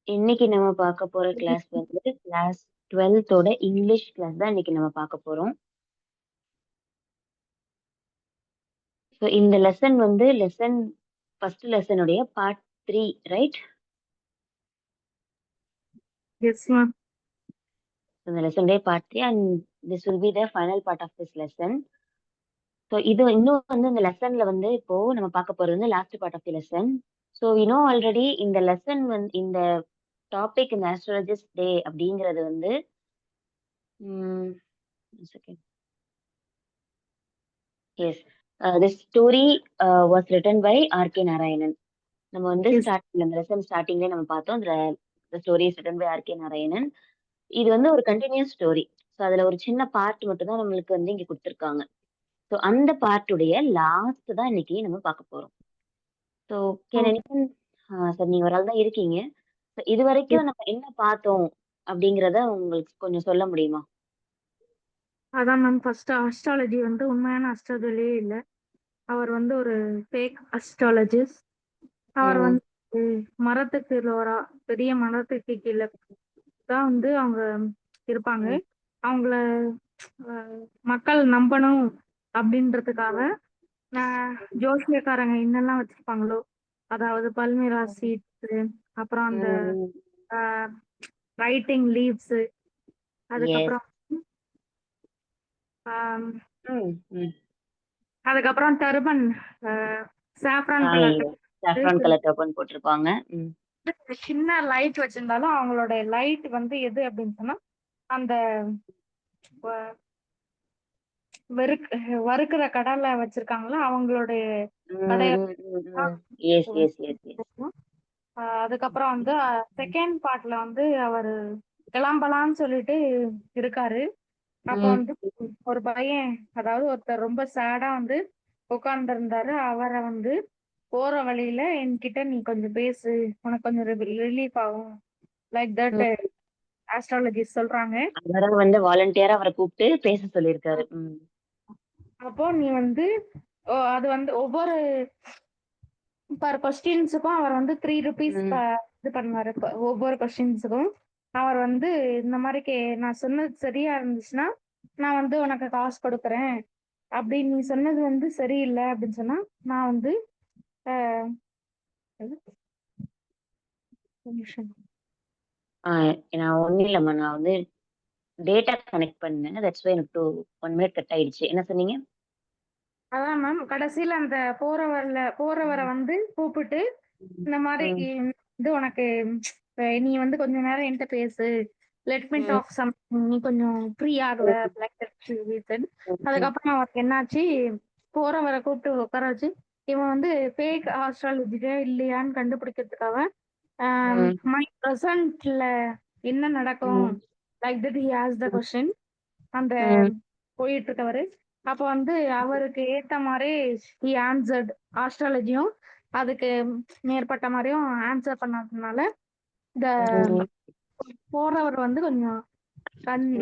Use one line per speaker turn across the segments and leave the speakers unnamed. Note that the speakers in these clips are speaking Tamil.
இன்னைக்கு நம்ம பார்க்க போற கிளாஸ் வந்து கிளாஸ் 12th இங்கிலீஷ் கிளாஸ் தான் இன்னைக்கு நம்ம பார்க்க போறோம். ஸோ இந்த லெசன் வந்து ஃபர்ஸ்ட் லெசனுடைய பார்ட் 3, ரைட்?
Yes, ma'am.
இந்த லெசனுடைய part 3 and this will be the final part of this lesson. So இது இன்னும் வந்து இந்த லெசன்ல வந்து இப்போ நம்ம பார்க்க போறது வந்து last part of the lesson. So already இந்த லெசன் வந்து இந்த டாபிக் இந்த ஆஸ்ட்ராலஜிஸ்ட் டே அப்படிங்கிறது வந்து second. Yes, this story was written by R.K. Narayanan. நம்ம வந்து
Yes.
இந்த லெசன் ஸ்டார்டிங்லேயே நம்ம பார்த்தோம். the story is written by R.K. Narayanan. இது வந்து ஒரு கண்டினியூஸ் ஸ்டோரி. ஸோ அதுல ஒரு சின்ன பார்ட் மட்டும் தான் நம்மளுக்கு வந்து இங்க கொடுத்துருக்காங்க. ஸோ அந்த பார்ட்டுடைய லாஸ்ட் தான் இன்னைக்கு நம்ம பார்க்க போறோம். ஸோ சார் நீங்க ஒரு ஆள் தான் இருக்கீங்க. ஸோ இது வரைக்கும் நம்ம என்ன பார்த்தோம் அப்படிங்கிறத உங்களுக்கு கொஞ்சம் சொல்ல முடியுமா?
அதான் மேம், ஃபர்ஸ்ட் அஸ்ட்ராலஜி வந்து உண்மையான அஸ்ட்ராலஜியே இல்ல. அவர் வந்து ஒரு ஃபேக் அஸ்ட்ராலஜிஸ்ட். அவர் வந்து மரத்துக்கு லோரா பெரிய மரத்துக்கு கீழே தான் வந்து அவங்க இருப்பாங்க. அவங்கள மக்கள் நம்பணும் அப்படின்றதுக்காக ஜோசியக்காரங்க என்னெல்லாம் வச்சிருப்பாங்களோ, அதாவது பல்மிரா சீட்ஸ், அப்புறம் அந்த ரைட்டிங் லீவ்ஸ், அதுக்கப்புறம் அதுக்கப்புறம் டர்பன், சாஃப்ரான்
கலர் டர்பன் போட்டிருப்பாங்க.
சின்ன லைட் வச்சிருந்தாலும் அவங்களோட லைட் வந்து எது அப்படின்னு சொன்னா அந்த வறுக்கிற கடலை வச்சிருக்காங்களா அவங்களுடைய கடைய. அதுக்கப்புறம் வந்து செகண்ட் பார்ட்ல வந்து அவர் கிளம்பலான்னு சொல்லிட்டு இருக்காரு. அப்ப வந்து ஒரு பையன், அதாவது ஒருத்தர் ரொம்ப சேடா வந்து உட்கார்ந்து இருந்தாரு. அவரை வந்து போற வழியில என்கிட்ட நீ கொஞ்சம் பேசு, உனக்கு கொஞ்சம் ரிலீஃப் ஆகும், லைக் தட் ஆஸ்ட்ராலஜிஸ்ட் சொல்றாங்க.
அவரை வந்து வாலண்டியரா அவரை கூப்பிட்டு பேச சொல்லியிருக்காரு.
அப்போ நீ வந்து அது வந்து ஒவ்வொரு பர் கொஸ்டின்ஸுக்கும் அவர் வந்து 3 rupees இது பண்ணுவாரு. ஒவ்வொரு கொஸ்டின்ஸுக்கும் அவர் வந்து இந்த மாதிரி நான் சொன்னது சரியா இருந்துச்சுன்னா நான் வந்து உனக்கு காசு கொடுக்குறேன், அப்படி நீ சொன்னது வந்து சரியில்லை அப்படின்னு சொன்னா நான் வந்து
நான் ஒண்ணும் இல்லம்மா, நான் வந்து டேட்டா கனெக்ட் பண்ணேன். தட்ஸ் வை எனக்கு 1 minute கட் ஆயிடுச்சு. என்ன சொன்னீங்க?
அதான் மேம், கடைசியில அந்த போறவரை வந்து கூப்பிட்டு இந்த மாதிரி வந்து உனக்கு நீ வந்து கொஞ்ச நேரம் என்கிட்ட பேசு, லெட் மீ டாக் சம்திங், நீ கொஞ்சம் ஃப்ரீ ஆகல. அதுக்கப்புறம் அவருக்கு என்னாச்சு, போறவரை கூப்பிட்டு உட்கார வச்சு இவன் வந்து ஃபேக் ஆஸ்ட்ராலஜியா இல்லையான்னு கண்டுபிடிக்கிறதுக்காக மை ப்ரெசன்ட்ல என்ன நடக்கும் like that he asked the question அந்த போயிட்டு இருக்கவரு. அப்ப வந்து அவருக்கு ஏத்த மாதிரி ஹி ஆன்சர்ட் ஆஸ்ட்ராலஜியும் அதுக்கு மேற்பட்ட மாதிரியும் ஆன்சர் பண்ணதுனால இந்த போறவர் வந்து கொஞ்சம்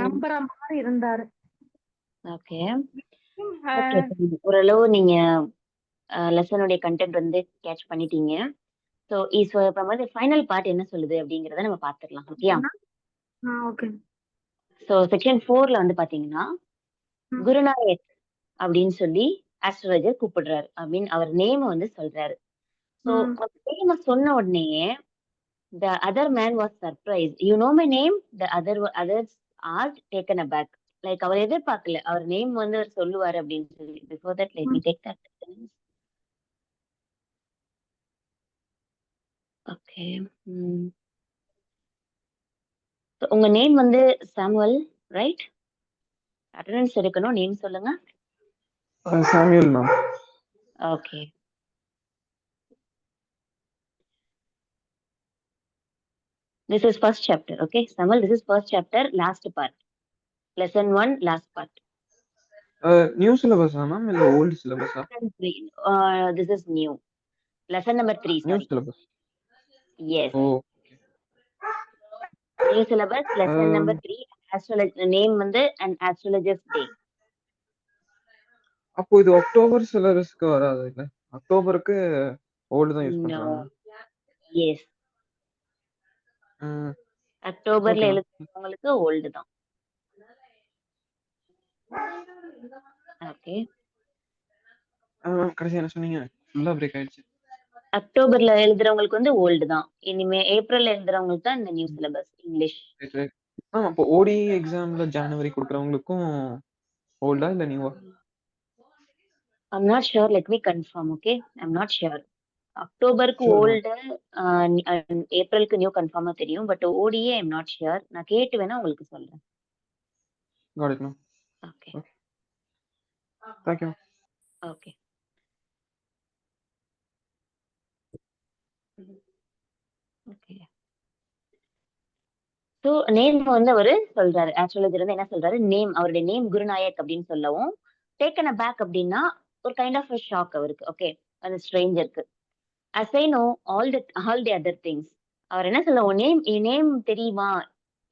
நம்புற மாதிரி இருந்தாரு.
ஓகே, ஓரளவு நீங்க லெசனுடைய கண்டென்ட் வந்து கேட்ச் பண்ணிட்டீங்க. ஸோ இப்போ வந்து ஃபைனல் பார்ட் என்ன சொல்லுது அப்படிங்கிறத நம்ம பார்த்துடலாம்.
ஓகே.
ஸோ செக்ஷன் 4ல வந்து பாத்தீங்கன்னா குருநாயக் அப்படின்னு சொல்லி ஆஸ்ட்ராலஜர் கூப்பிடுறாரு அப்படின்னு அவர் நேம் வந்து சொல்றாரு. ஸோ நேம் சொன்ன உடனேயே the other man was surprised. You know my name? The others asked, taken aback. Like அவர் எதிர்பார்க்கல அவர் நேம் வந்து அவர் சொல்லுவாரு அப்படின்னு சொல்லி. Before that, let me take that. Okay. So, உங்க நேம் வந்து சாமுவல், ரைட்? அட்டெண்டன்ஸ் எடுக்கணும். நேம் சொல்லுங்க.
Samuel ma'am.
Okay. This is first chapter, okay? Samuel, this is first chapter, last part. Lesson 1, last part.
New syllabus ma'am இல்ல old syllabus?
This is new. Lesson number 3, sorry.
New syllabus.
Yes.
Oh.
New syllabus, lesson number 3. Astrology name வந்து an astrologist day.
அப்போ இது அக்டோபர் சிலபஸ்க்கு வராது இல்ல? அக்டோபருக்கு ஓல்ட் தான் யூஸ் பண்றாங்க.
Yes. அக்டோபர்ல
ஓகே மேம்.
எழுதுறவங்களுக்கு ஓல்டு தான். ஓகே.
கடைசியா என்ன சொன்னீங்க? ஃபுல்லா பிரேக் ஆயிடுச்சு.
அக்டோபர்ல எழுதுறவங்களுக்கு வந்து ஓல்டு தான். இனிமே ஏப்ரல்ல எழுதுறவங்களுக்கு தான் இந்த new syllabus English.
Right, right. அப்போ ஓடிஇ எக்ஸாம்ல ஜனவரி குடுக்குறவங்களுக்கும் ஓல்டா இல்ல நியூவா?
I'm not sure. Let me confirm. Okay. I'm not sure. அக்டோபருக்கு
ஷூர் மேம்.
ஓல்டு, ஏப்ரலுக்கு நியூ கன்ஃபார்மா தெரியும். But ODA I'm not sure. நான் கேட்டு வேணா உங்களுக்கு சொல்றேன்.
Got it ma'am.
Okay.
Okay. Thank you.
Okay. Okay. So name வந்து அவரு சொல்றாரு. ஆஸ்ட்ராலஜர் வந்து என்ன சொல்றாரு, நேம் அவருடைய நேம் குருநாயக் அப்படின்னு சொல்லவும், டேக்கன் அபேக் அப்படின்னா ஒரு கைண்ட் ஆஃப் ஷாக் அவருக்கு. ஓகே. அந்த ஸ்ட்ரேஞ்சருக்கு. As I know all the other things. அவர் என்ன சொல்ல, உன் நேம் என் நேம் தெரியுமா?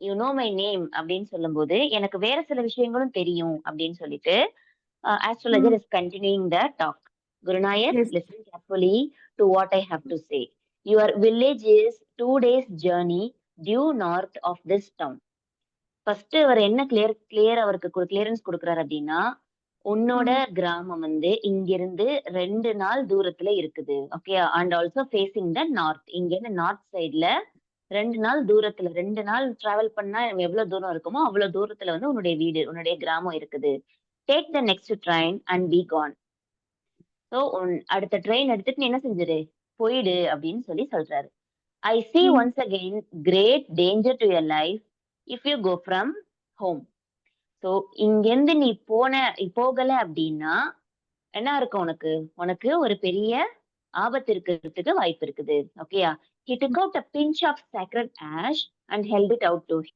யூ நோ மை நேம் அப்படின்னு சொல்லும்போது, எனக்கு வேற சில விஷயங்களும் தெரியும் அப்படின்னு சொல்லிட்டு, astrologer is continuing the talk. Gurunayak,
Yes.
listen carefully to what I have to say. Your village is 2 days journey due north of this town. First அவர் என்ன கிளியர் அவருக்கு கிளியரன்ஸ் கொடுக்குறாரு அப்படின்னா, உன்னோட கிராமம் வந்து இங்கிருந்து 2 நாள் தூரத்துல இருக்குது. Okay. And also facing the north. இங்கிருந்து நார்த் சைடுல 2 நாள் தூரத்துல 2 நாள் டிராவல் பண்ணா நம்ம எவ்வளவு தூரம் இருக்குமோ அவ்வளவு தூரத்துல வந்து உன்னுடைய வீடு, உன்னுடைய கிராமம் இருக்குது. Take the next train and be gone. So அடுத்த ட்ரெயின் எடுத்துட்டு நீ என்ன செஞ்சிரு, போயிடு அப்படின்னு சொல்லி சொல்றாரு. I see once again great danger to your life if you go from home. So இங்கிருந்து நீ போகல அப்படின்னா என்ன இருக்கும் உனக்கு, உனக்கு ஒரு பெரிய ஆபத்து இருக்கிறதுக்கு வாய்ப்பு இருக்குது. ஓகேயா? He took out a pinch of sacred ash and held it out to him.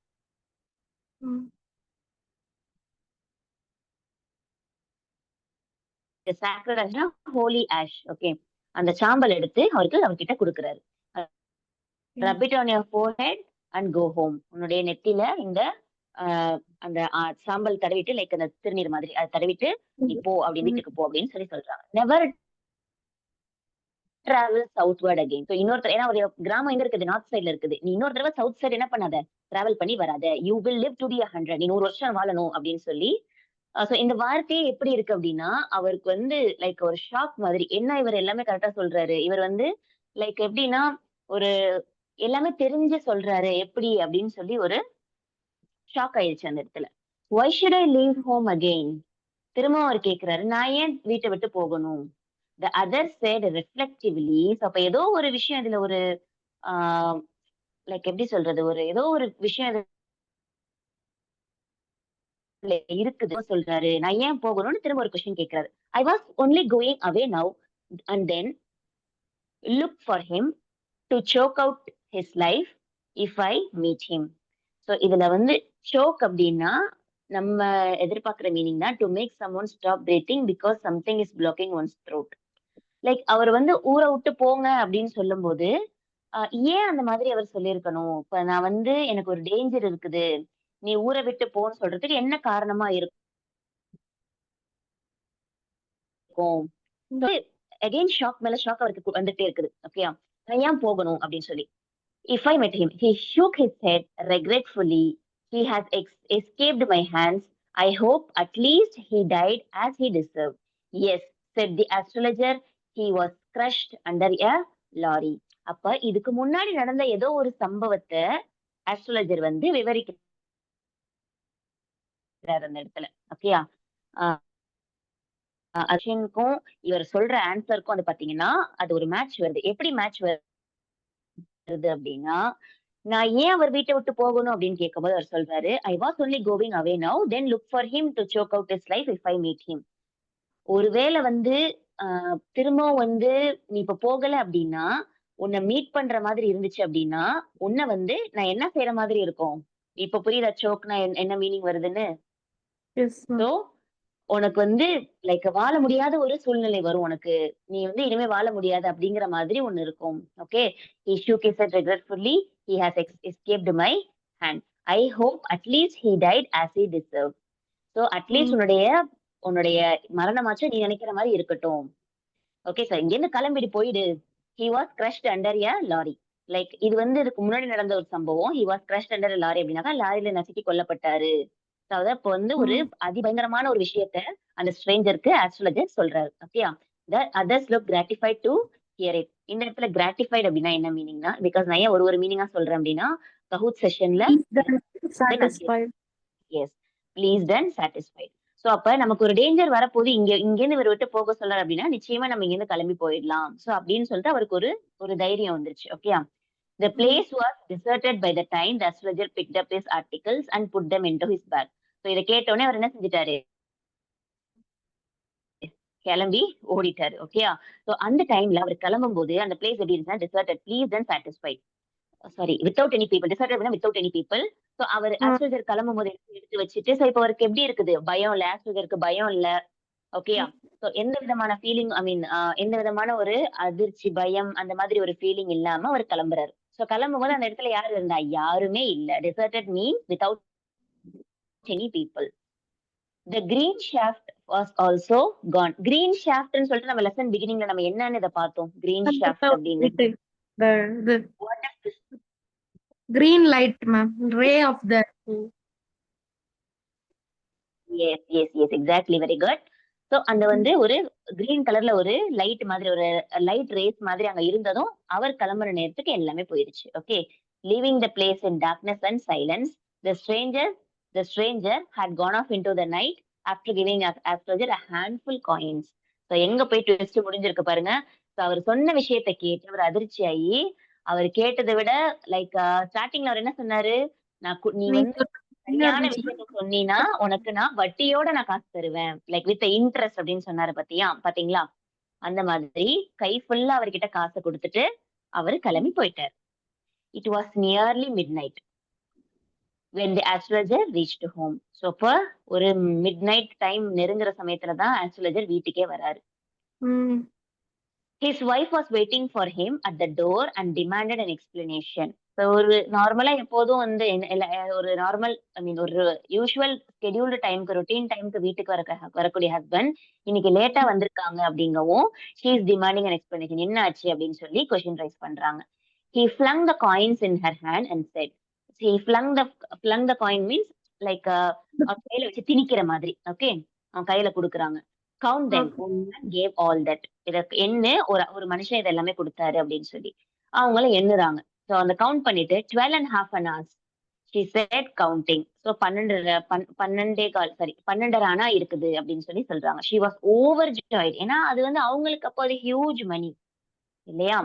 The sacred ash holy ash. Okay. அந்த சாம்பல் எடுத்து அவர்கிட்ட கொடுக்குறாரு. Rub it on your forehead and go home. உன்னுடைய நெத்தியில இந்த அந்த சாம்பல் தடவிட்டு, லைக் அந்த திருநீர் மாதிரி அதை தடவிட்டு நீ போ அப்படின்னு வீட்டுக்கு போ அப்படின்னு சொல்லி சொல்றாங்க. Never travel southward again. So இன்னொரு ஏன்னா ஒரு கிராமம் எங்க இருக்குது, நார்த் சைட்ல இருக்குது. நீ இன்னொரு தடவை சவுத் சைடு என்ன பண்ணாத, டிராவல் பண்ணி வராத. You will live to be 100. நீ 100 வருஷம் வாழணும் அப்படின்னு சொல்லி. ஸோ இந்த வார்த்தையே எப்படி இருக்கு அப்படின்னா, அவருக்கு வந்து லைக் ஒரு ஷாக் மாதிரி. என்ன இவர் எல்லாமே கரெக்டா சொல்றாரு. இவர் வந்து லைக் எப்படின்னா ஒரு எல்லாமே தெரிஞ்சு சொல்றாரு எப்படி அப்படின்னு சொல்லி ஒரு ஷாக் ஆயிடுச்சு அந்த இடத்துல. Why should I leave home again? திரும்ப அவர் கேக்குறாரு, நான் ஏன் வீட்டை விட்டு போகணும்? The other said reflectively. அப்ப ஏதோ ஒரு விஷயம் இதுல ஒரு லைக் எப்படி சொல்றது, ஒரு ஏதோ ஒரு விஷயம் இதுல இருக்குது சொல்றாரு. நான் ஏன் போகணும்னு திரும்ப ஒரு கொஸ்டின் கேக்குறாரு. I was only going away now and then look for him to choke out his life if I meet him. So இதுல வந்து choke அப்படின்னா நம்ம எதிர்பார்க்கிற மீனிங் தான் to make someone stop breathing because something is blocking one's throat. Like அவர் வந்து ஊரை விட்டு போங்க அப்படின்னு சொல்லும்போது ஏன் அந்த மாதிரி அவர் சொல்லியிருக்கணும்? இப்ப நான் வந்து எனக்கு ஒரு டேஞ்சர் இருக்குது, நீ ஊரை விட்டு போன்னு சொல்றதுக்கு என்ன காரணமா இருக்கும்? அகைன் ஷாக் மேல ஷாக் அவருக்கு வந்துட்டே இருக்குது. ஓகேயா? நான் ஏன் போகணும் அப்படின்னு சொல்லி. If I met him, he shook his head regretfully. He has escaped my hands. I hope at least he died as he deserved. Yes, said the astrologer. He was crushed under a lorry. அப்ப இதுக்கு முன்னாடி நடந்த ஏதோ ஒரு சம்பவத்தை ஆஸ்ட்ராலஜர் வந்து விவரிக்கிறார் அந்த இடத்துல. ஓகேயா? அஸ்வினுக்கும் இவர் சொல்ற ஆன்சருக்கும் வந்து பாத்தீங்கன்னா அது ஒரு மேட்ச் வருது. எப்படி மேட்ச் வருது அப்படின்னா, நான் ஏன் அவர் வீட்டை விட்டு போகணும் அப்படின்னு கேட்கும்போது அவர் சொல்றாரு, I was only going away now then look for him to choke out his life if I meet him. ஒருவேளை வந்து திரும்பவும் வந்து நீ இப்ப போகல அப்படின்னா, உன்னை மீட் பண்ற மாதிரி இருந்துச்சு அப்படின்னா, உன்னை வந்து நான் என்ன செய்யற மாதிரி இருக்கும்? இப்ப புரியுதா சோக்னா என்ன மீனிங் வருதுன்னு? சோ உனக்கு வந்து லைக் வாழ முடியாத ஒரு சூழ்நிலை வரும் உனக்கு. நீ வந்து இனிமே வாழ முடியாது அப்படிங்கிற மாதிரி ஒண்ணு இருக்கும். Okay. He shook his head regretfully. He has escaped my hand. I hope at least he died as he deserved. So at least உன்னுடைய மரணமாச்சும் நீ நினைக்கிற மாதிரி இருக்கட்டும். Okay sir. இங்க இருந்து கிளம்பிட்டு போயிடு. He was crushed under a lorry. Like இது வந்து இதுக்கு முன்னாடி நடந்த ஒரு சம்பவம். He was crushed under lorry அப்படின்னாக்கா லாரியில நசுக்கி கொல்லப்பட்டாரு. அதாவது அப்போ வந்து ஒரு
ம்.
அதிபயங்கரமான ஒரு விஷயத்த அந்த ஸ்ட்ரேஞ்சருக்கு ஆஸ்ட்ரோலஜர் சொல்றாரு. ஓகேயா? The others look gratified to hear it. இந்த இடத்துல கிராட்டிஃபைட் அப்படின்னா என்ன மீனிங்னா, பிகாஸ் நான் ஏன் ஒரு மீனிங்கா சொல்றேன் அப்படின்னா, கஹூட் செஷன்ல
satisfied.
Yes pleased and satisfied. So அப்ப நமக்கு ஒரு டேஞ்சர் வரப்போது இங்கேருந்து இவர் விட்டு போக சொல்றாரு அப்படின்னா நிச்சயமா நம்ம இங்கேருந்து கிளம்பி போயிடலாம். ஸோ அப்படின்னு சொல்லிட்டு அவருக்கு ஒரு ஒரு தைரியம் வந்துருச்சு. ஓகேயா? The place was deserted by the time the astrologer picked up his articles and put them into his bag. So இத கேட்ட உடனே அவர் என்ன செஞ்சுட்டாரு? கிளம்பி ஓடிட்டாரு. ஓகேயா? சோ அந்த டைம்ல அவர் கிளம்பும்போது அந்த பிளேஸ் எப்படி இருந்துச்சுன்னா deserted pleased and satisfied. Sorry without any people. Deserted அப்படின்னா வித்தவுட் எனி பீப்பிள். சோ அவர் ஆஸ்ட்ரோலஜர் கிளம்பும்போது எடுத்து வச்சுட்டு சோ இப்ப அவருக்கு எப்படி இருக்குது? பயம் இல்ல. ஆஸ்ட்ரோலஜருக்கு பயம் இல்ல. ஓகேயா? சோ எந்த விதமான ஃபீலிங் ஐ மீன் எந்த விதமான ஒரு அதிர்ச்சி, பயம் அந்த மாதிரி ஒரு ஃபீலிங் இல்லாம அவர் கிளம்புறாரு. சோ கிளம்பும்போது அந்த இடத்துல யார் இருந்தா? யாருமே இல்ல. Deserted means without any people. The green shaft was also gone. Green shaftன்னு சொல்லிட்டு நம்ம லெசன் பிகினிங்ல நம்ம என்னன்னு இத பார்த்தோம். green shaft அப்படின்னு.
The
What is this?
green light, ma'am. Ray of the.
Yes, yes, yes. Exactly. Very good. So அந்த வந்து ஒரு கிரீன் கலர்ல ஒரு லைட் மாதிரி ஒரு லைட் ரேஸ் மாதிரி அங்க இருந்ததும் அவர் கிளம்புற நேரத்துக்கு எல்லாமே போயிருச்சு. Okay. Leaving the place in darkness and silence, the stranger had gone off into the night after giving astrologer a handful coins. So எங்க போய் ட்விஸ்ட் முடிஞ்சிருக்கு பாருங்க. So அவர் சொன்ன விஷயத்தை கேட்டு அவர் அதிர்ச்சியாகி அவர் கேட்டதை விட லைக் ஸ்டார்டிங்ல அவர் என்ன சொன்னாரு? நீ வந்து சரியான விஷயத்த சொன்னீன்னா உனக்கு நான் வட்டியோட நான் காசு தருவேன். லைக் வித் இன்ட்ரெஸ்ட் அப்படின்னு சொன்னாரு பாத்தீங்களா? அந்த மாதிரி கை ஃபுல்லா அவர்கிட்ட காசை கொடுத்துட்டு அவரு கிளம்பி போயிட்டார். It was nearly mid night when the astrologer reached home. So அப்ப ஒரு மிட் நைட் டைம் நெருங்குற சமயத்துல தான் astrologer வீட்டுக்கே வராரு. His wife was waiting for him at the door and demanded an explanation. So ஒரு நார்மலா எப்போதும் வந்து ஒரு நார்மல் ஐ மீன் ஒரு யூசுவல் ஸ்கெடியூல்டு டைம்க்கு ரொட்டீன் டைம்க்கு வீட்டுக்கு வரக்கூடிய ஹஸ்பண்ட் இன்னைக்கு லேட்டா வந்திருக்காங்க அப்படிங்கவும் she is demanding an explanation. என்ன ஆச்சு அப்படின்னு சொல்லி கொஸ்டின் ரைஸ் பண்றாங்க. He flung the coins in her hand and said, he flung the coin means like அவன் கையில வச்சு திணிக்கிற மாதிரி. ஓகே. அவன் கையில குடுக்குறாங்க. Count them. Woman gave all that. இதற்கு எண்ணு ஒரு மனுஷன் இது எல்லாமே கொடுத்தாரு அப்படின்னு சொல்லி அவங்களும் எண்ணுறாங்க. சோ அந்த கவுண்ட் பண்ணிட்டு 12.5 hours she said counting. So 12 ஆனா இருக்குது அப்படின்னு சொல்லி சொல்றாங்க. She was overjoyed. ஏன்னா அது வந்து அவங்களுக்கு அப்போ அது ஹியூஜ் மணி இல்லையா?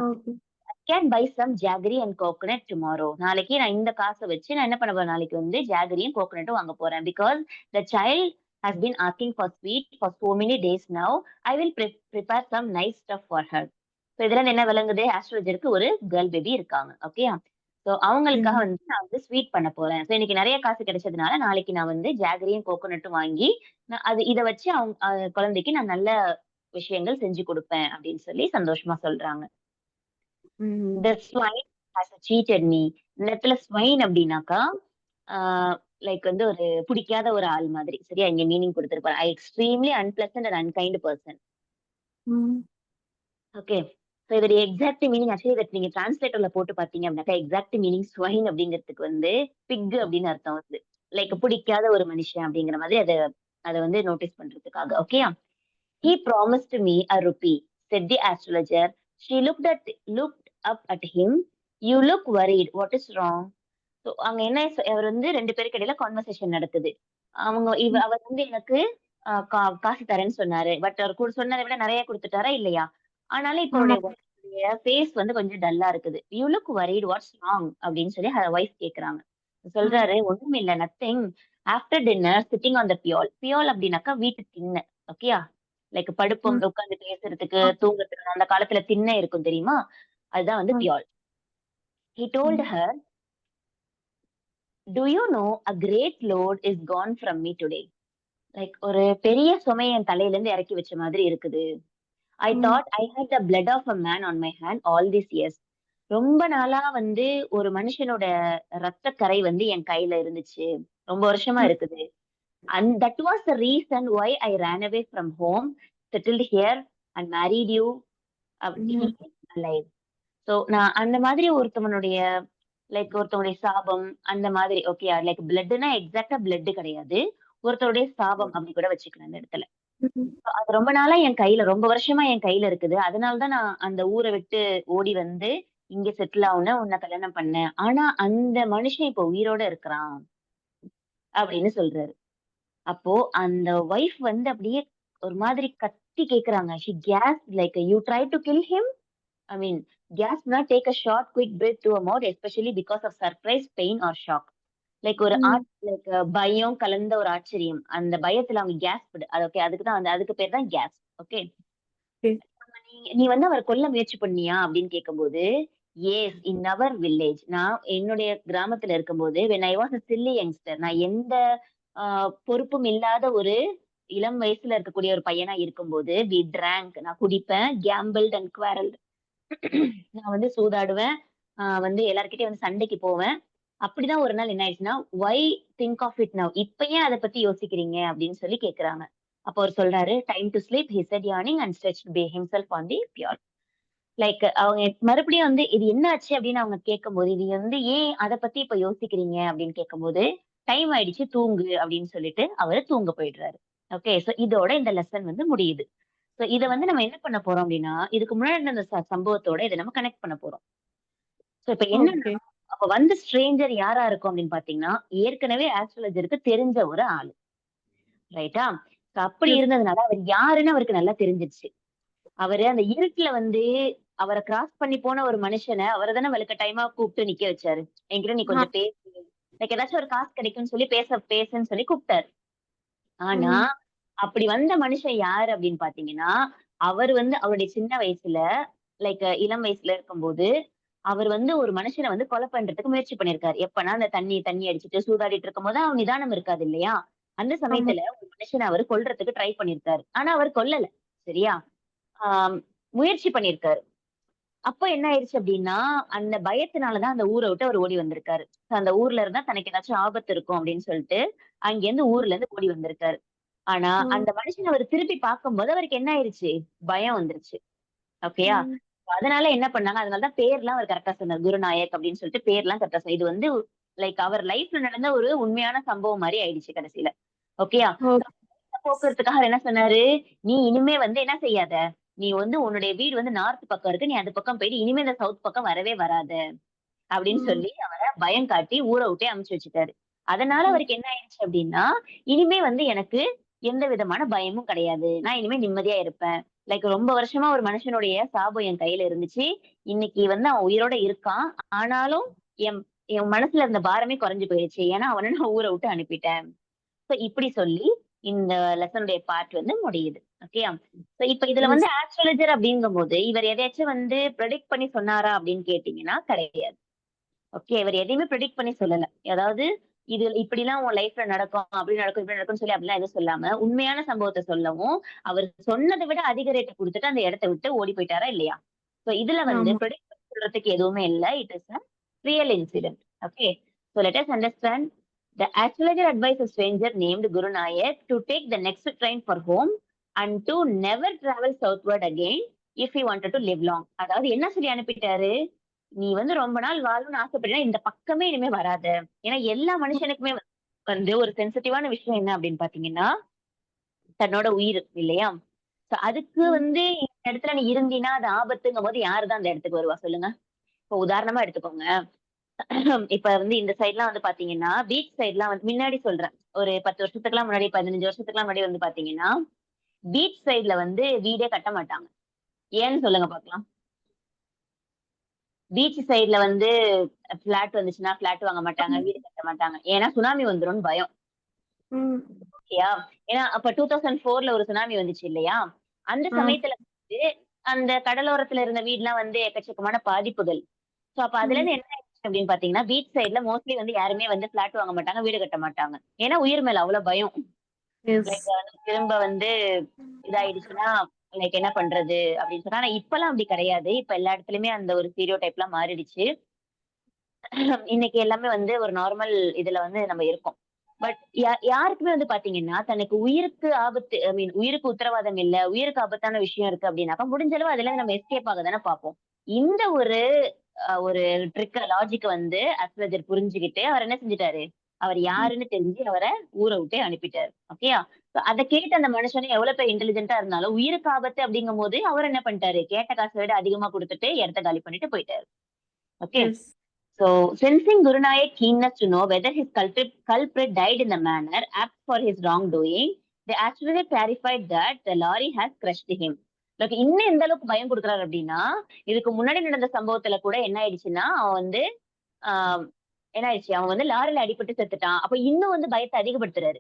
Can buy some jaggery and coconut tomorrow. நாளைக்கு நான் இந்த காசை வச்சு நான் என்ன பண்ண போறேன்? நாளைக்கு வந்து ஜாகரியும் கோகனட்டும் வாங்க போறேன். Because the child has been asking for sweet for so many days now. I will prepare some nice stuff for her. So இதுல என்ன விளங்குது? ஆஸ்ட்ரோலஜருக்கு ஒரு கேர்ள் பேபி இருக்காங்க. ஓகே. சோ அவங்களுக்காக வந்து நான் வந்து ஸ்வீட் பண்ண போறேன். சோ இன்னைக்கு நிறைய காசு கிடைச்சதுனால நாளைக்கு நான் வந்து ஜாகரியும் கோகனட்டும் வாங்கி இத வச்சு அவங்க குழந்தைக்கு நான் நல்ல விஷயங்கள் செஞ்சு கொடுப்பேன் அப்படின்னு சொல்லி சந்தோஷமா சொல்றாங்க. The swine has cheated me. இந்த இடத்துல ஸ்வைன் அப்படின்னாக்கா லைக் வந்து ஒரு பிடிக்காத ஒரு ஆள் மாதிரி. சரியா? இங்க meaning கொடுத்திருப்பாரு. I extremely unpleasant and unkind person. Okay. So இதோட எக்ஸாக்ட் மீனிங் ஆக்சுவலி இதை நீங்க டிரான்ஸ்லேட்டர்ல போட்டு பாத்தீங்க அப்படின்னாக்கா எக்ஸாக்ட் மீனிங் ஸ்வைன் அப்படிங்கிறதுக்கு வந்து பிக் அப்படின்னு அர்த்தம் வருது. லைக் பிடிக்காத ஒரு மனுஷன் அப்படிங்கிற மாதிரி அதை வந்து நோட்டீஸ் பண்றதுக்காக. Okay. He promised me a rupee, said the astrologer. She looked up at him. You look worried. What is wrong? So அங்க என்ன அவர் வந்து 2 பேருக்கு இடையில கான்வர்சேஷன் நடக்குது. அவர் வந்து எனக்கு காசு தரேன்னு சொன்னாரு. பட் அவர் கூட சொன்னதை விட நிறைய கொடுத்துட்டாரா இல்லையா? ஆனாலும் இப்போ அவருடைய ஃபேஸ் வந்து கொஞ்சம் டல்லா இருக்குது. You look worried what's wrong அப்படின்னு சொல்லி வைஃப் கேக்குறாங்க. சொல்றாரு ஒண்ணும் இல்ல nothing. After dinner sitting on the pyol. Pyol அப்படின்னாக்கா வீட்டு திண்ணை. ஓகேயா? லைக் படுப்போம் உட்கார்ந்து பேசுறதுக்கு தூங்குறதுக்கு அந்த காலத்துல திண்ணை இருக்கும் தெரியுமா? அதுதான் வந்து பியோல். He told her, do you know a great load is gone from me today. Like ஒரு பெரிய சுமை என் தலையில இருந்து இறக்கி வச்ச மாதிரி இருக்குது. I thought I had the blood of a man on my hand all these years. ரொம்ப நாளா வந்து ஒரு மனுஷனோட ரத்தக்கரை வந்து என் கையில இருந்துச்சு. ரொம்ப வருஷமா இருக்குது. And that was the reason why I ran away from home, settled here and married you. He is alive. So நான் அந்த மாதிரி ஒருத்தவனுடைய ஒருத்தவங்களுடைய சாபம் அந்த மாதிரி ஓகே. பிளட்னா எக்ஸாக்ட்டா பிளட் கிடையாது. ஒருத்தருடைய சாபம் அப்படி கூட வச்சுக்கலாம் அந்த இடத்துல.
ம்.
அது ரொம்ப நாளா என் கையில ரொம்ப வருஷமா என் கையில இருக்குது. அதனால தான் நான் அந்த ஊர விட்டு ஓடி வந்து இங்க செட்டில் ஆவுனேன். உன்ன கல்யாணம் பண்ணேன். ஆனா அந்த மனுஷன் இப்ப உயிரோட இருக்கிறான் அப்படின்னு சொல்றாரு. அப்போ அந்த வைஃப் வந்து அப்படியே ஒரு மாதிரி கத்தி கேட்கறாங்க. She gasped like you try to kill him? I mean gaspனா take a short quick breath to a mouth especially because of surprise, pain or shock. ஒரு
ம்.
பயம் கலந்த ஒரு ஆச்சரியம். அந்த பயத்துல அவங்க gasped. அது ஓகே. அதுக்கு தான் அதுக்கு பேர் தான் gasp. ஓகே.
ஓகே.
நீ நீ வந்து அவர கொல்ல முயற்சி பண்ணியா? அப்படின்னு கேட்கும்போது, "எஸ் இன் அவர் வில்லேஜ்." நான் என்னுடைய கிராமத்துல இருக்கும்போது, when I was a chilli youngster. நான் எந்த அ பொறுப்பும் இல்லாத ஒரு இளம் வயசுல இருக்கக்கூடிய ஒரு பையனா இருக்கும்போது, வி டிராங்க் நான் குடிப்பேன். கேம்பிள்ட் அண்ட் குவாரல்ட். நான் வந்து சூதாடுவேன். வந்து எல்லார்கிட்டயும் வந்து சண்டைக்கு போவேன். அப்படிதான் ஒரு நாள் என்ன ஆயிடுச்சுன்னா, "why think of it now?" இப்ப ஏன் அத பத்தி யோசிக்கிறீங்க? அப்படின்னு சொல்லி கேட்கறாங்க. அப்ப அவரு சொல்றாரு, "time to sleep," he said யார்னிங் and stretched himself on the pyol. அவங்க மறுபடியும் வந்து, "இது என்ன ஆச்சு?" அப்படின்னு அவங்க கேட்கும்போது, "இது வந்து ஏன் அத பத்தி இப்ப யோசிக்கிறீங்க?" அப்படின்னு கேட்கும்போது, "டைம் ஆயிடுச்சு தூங்கு" அப்படின்னு சொல்லிட்டு அவரு தூங்க போயிடுறாரு. ஓகே. சோ இதோட இந்த லெசன் வந்து முடியுது. சோ இத வந்து நம்ம என்ன பண்ண போறோம் அப்படின்னா, இதுக்கு முன்னாடி நடந்த சம்பவத்தோட இத நம்ம கனெக்ட் பண்ண போறோம். சோ இப்ப என்னன்னா,
ஓகே.
அப்ப வந்த ஸ்ட்ரேஞ்சர் யாரா இருக்கும் அப்படின்னு பார்த்தீங்கன்னா, ஏற்கனவே ஆஸ்ட்ராலஜருக்கு தெரிஞ்ச ஒரு ஆளு. ரைட்டா? சோ அப்படி
எஸ்.
இருந்ததுனால அவர் யாருன்னு அவருக்கு நல்லா தெரிஞ்சிருச்சு. அவரு அந்த இருட்டுல வந்து அவர கிராஸ் பண்ணி போன ஒரு மனுஷன அவர தானே வலுக்கட்டாயமா கூப்பிட்டு நிக்க வச்சாரு. "என்கிட்ட நீ
ஆ.
கொஞ்சம் பேசு. ஏதாச்சும் ஒரு காசு கிடைக்கும்னு சொல்லி பேசுன்னு சொல்லி கூப்பிட்டாரு. ஆனா,
ம்.
அப்படி வந்த மனுஷன் யாரு அப்படின்னு பார்த்தீங்கன்னா, அவர் வந்து அவருடைய சின்ன வயசுல இளம் வயசுல இருக்கும்போது, அவர் வந்து ஒரு மனுஷன வந்து கொலை பண்றதுக்கு முயற்சி பண்ணியிருக்காரு. எப்பன்னா, அந்த தண்ணி தண்ணி அடிச்சுட்டு சூதாடிட்டு இருக்கும்போது அவன் நிதானம் இருக்காது இல்லையா? அந்த
ஆமா.
சமயத்துல ஒரு மனுஷன அவரு கொல்றதுக்கு ட்ரை பண்ணியிருக்காரு. ஆனா அவர் கொல்லல. சரியா? ஆம் முயற்சி பண்ணியிருக்காரு. அப்ப என்ன ஆயிருச்சு அப்டின்னா, அந்த பயத்தினால தான் அந்த ஊர விட்டு அவரு ஓடி வந்திருக்காரு. அந்த ஊர்ல இருந்தா தனக்கு ஏதாச்சும் ஆபத்து இருக்கும் அப்டின்னு சொல்ட்டு, அங்கேருந்து ஊர்ல இருந்து ஓடி வந்திருக்காரு. ஆனா,
ம்.
அந்த மனுஷன அவரு திருப்பி பார்க்கும்போது அவருக்கு என்ன ஆயிருச்சு? பயம் வந்துருச்சு. ஓகேயா?
ம்.
அதனால என்ன பண்ணாங்க, அதனால தான் பேர்லாம் அவர் கரெக்ட்டா சொன்னாரு. குருநாயக் அப்படின்னு சொல்லிட்டு பேர்லாம் கரெக்ட்டா சொன்னாரு. இது வந்து அவர் லைஃப்ல நடந்த ஒரு உண்மையான சம்பவம் மாரி ஆயிடுச்சு கடைசில. ஓகேயா?
ஓகே.
போக்குறதுக்காக அவர் என்ன சொன்னாரு, "நீ இனிமே வந்து என்ன செய்யாத, நீ வந்து உன்னுடைய வீடு வந்து நார்த் பக்கம் இருக்கு. நீ அந்த பக்கம் போயிட்டு இனிமே இந்த சவுத் பக்கம் வரவே வராத." அப்படின்னு
ம்.
சொல்லி அவர பயம் காட்டி ஊர விட்டே அனுப்பிச்சு வச்சுட்டாரு. அதனால
ம்.
அவருக்கு என்ன ஆயிடுச்சு அப்படின்னா, இனிமே வந்து எனக்கு எந்த விதமான பயமும் கிடையாது. நான் இனிமே நிம்மதியா இருப்பேன். ரொம்ப வருஷமா ஒரு மனுஷனுடைய சாபம் என் கையில இருந்துச்சு. இன்னைக்கு வந்து அவன் உயிரோட இருக்கான். ஆனாலும் என் என் மனசுல இருந்த பாரமே குறைஞ்சு போயிருச்சு. ஏன்னா அவன நான் ஊர விட்டு அனுப்பிட்டேன். சோ இப்படி சொல்லி இந்த லெசனுடைய பார்ட் வந்து முடியுது. ஓகேயா? சோ இப்ப இதுல வந்து
எஸ்.
ஆஸ்ட்ராலஜர் அப்படிங்கும்போது, இவர் எதையாச்சும் வந்து பிரெடிக்ட் பண்ணி சொன்னாரா அப்படின்னு கேட்டீங்கன்னா கிடையாது. ஓகே. இவரு எதையுமே பிரெடிக்ட் பண்ணி சொல்லல. அதாவது இது இப்படிலாம் உன் லைஃப்ல நடக்கும், அப்படி நடக்கும், இப்படி நடக்கும்னு சொல்லி அப்படிலாம் எதுவும் சொல்லாம, உண்மையான சம்பவத்த சொல்லவும், அவர் சொன்னத விட அதிக ரேட் குடுத்துட்டு அந்த இடத்த விட்டு ஓடி போயிட்டாரா இல்லையா? சோ இதுல வந்து
ஆமா.
பிரெடிக்ட் பண்ணி சொல்றதுக்கு எதுவுமே இல்ல. It is a real incident. Okay. So let us understand. The astrologer advised a stranger named Guru Nayak to take the next train for home and to never travel southward again if he wanted to live long. அதாவது என்ன சொல்லி அனுப்பிட்டாரு? நீ வந்து ரொம்ப நாள் வாழணும்னு ஆசைப்பட்டீன்னா, இந்த பக்கமே இனிமே வராத. ஏன்னா எல்லா மனுஷனுக்குமே வந்து ஒரு சென்சிட்டிவான விஷயம் என்ன அப்படின்னு பார்த்தீங்கன்னா, தன்னோட உயிர் இல்லையா? சோ அதுக்கு
ம்.
வந்து இந்த இடத்துல நீ இருந்தீன்னா, அது ஆபத்துங்கும்போது யாரு தான் அந்த இடத்துக்கு வருவா சொல்லுங்க? இப்போ உதாரணமா எடுத்துக்கோங்க. இப்ப வந்து இந்த சைட்லாம் வந்து பார்த்தீங்கன்னா, பீச் சைட்லாம் வந்து முன்னாடி சொல்றேன். ஒரு 10 வருஷத்துக்குலாம் முன்னாடி, 15 வருஷத்துக்குலாம் முன்னாடி வந்து பார்த்தீங்கன்னா, பீச் சைட்ல வந்து வீடே கட்ட மாட்டாங்க. ஏன்னு சொல்லுங்க பார்க்கலாம்? பீச் சைட்ல வந்து ஃப்ளாட் வந்துச்சுன்னா, ஃப்ளாட் வாங்க மாட்டாங்க. வீடு கட்ட மாட்டாங்க. ஏன்னா சுனாமி வந்துரும்னு பயம்.
ம்.
ஓகேயா? ஏன்னா அப்ப 2004ல ஒரு சுனாமி வந்துச்சு இல்லையா? அந்த
ஆ.
சமயத்துல வந்து அந்த கடலோரத்துல இருந்த வீடுலாம் வந்து எக்கச்சக்கமான பாதிப்புகள். சோ அப்ப
ம்.
அதுலருந்து என்ன ஆயிடுச்சு அப்படின்னு பார்த்தீங்கன்னா, பீச் சைட்ல மோஸ்ட்லி வந்து யாருமே வந்து ஃப்ளாட் வாங்க மாட்டாங்க. வீடு கட்ட மாட்டாங்க. ஏன்னா உயிர் மேல அவ்வளோ பயம்.
எஸ்.
திரும்ப வந்து இதாயிடுச்சுன்னா, என்ன பண்றது? அப்படின்னு சொன்னா, ஆனா இப்பலாம் அப்படி கிடையாது. இப்ப எல்லா இடத்துலயுமே அந்த ஒரு ஸ்டீரியோ டைப்லாம் மாறிடுச்சு. இன்னைக்கு எல்லாமே வந்து ஒரு நார்மல் இதுல வந்து நம்ம இருக்கோம். பட் யாருக்குமே வந்து பாத்தீங்கன்னா, தனக்கு உயிருக்கு ஆபத்து உயிருக்கு உத்தரவாதம் இல்ல, உயிருக்கு ஆபத்தான விஷயம் இருக்கு அப்படின்னாக்கா, முடிஞ்ச அளவு அதுலருந்து நம்ம எஸ்கேப் ஆக தானே பாப்போம். இந்த ஒரு ட்ரிக்க லாஜிக்க வந்து அஸ்ட்ரோலஜர் புரிஞ்சுகிட்டு அவர் என்ன செஞ்சுட்டாரு, அவர் யாருன்னு தெரிஞ்சு அவர ஊர விட்டே அனுப்பிட்டாரு. ஓகேயா? அத கேட்டு அந்த மனுஷனும் எவ்வளவு பெரிய இன்டெலிஜென்ட்டா இருந்தாலும், உயிருக்கு ஆபத்து அப்படிங்கும்போது அவர் என்ன பண்ணிட்டாரு, கேட்ட காச விட அதிகமா குடுத்துட்டு இடத்த காலி பண்ணிட்டு போயிட்டாரு. Okay.
Yes.
So, sensing Guru Nayak keenness to know whether his culprit died in the manner apt for his wrongdoing, the astrologer clarified that the lorry has crushed him. Like இன்னும் எந்த அளவுக்கு பயம் கொடுக்குறாரு அப்படின்னா, இதுக்கு முன்னாடி நடந்த சம்பவத்துல கூட என்ன ஆயிடுச்சுன்னா, அவன் வந்து ஆஹ் என்ன ஆயிடுச்சு, அவன் வந்து லாரில அடிபட்டு செத்துட்டான். அப்ப இன்னும் வந்து பயத்தை அதிகப்படுத்துறாரு.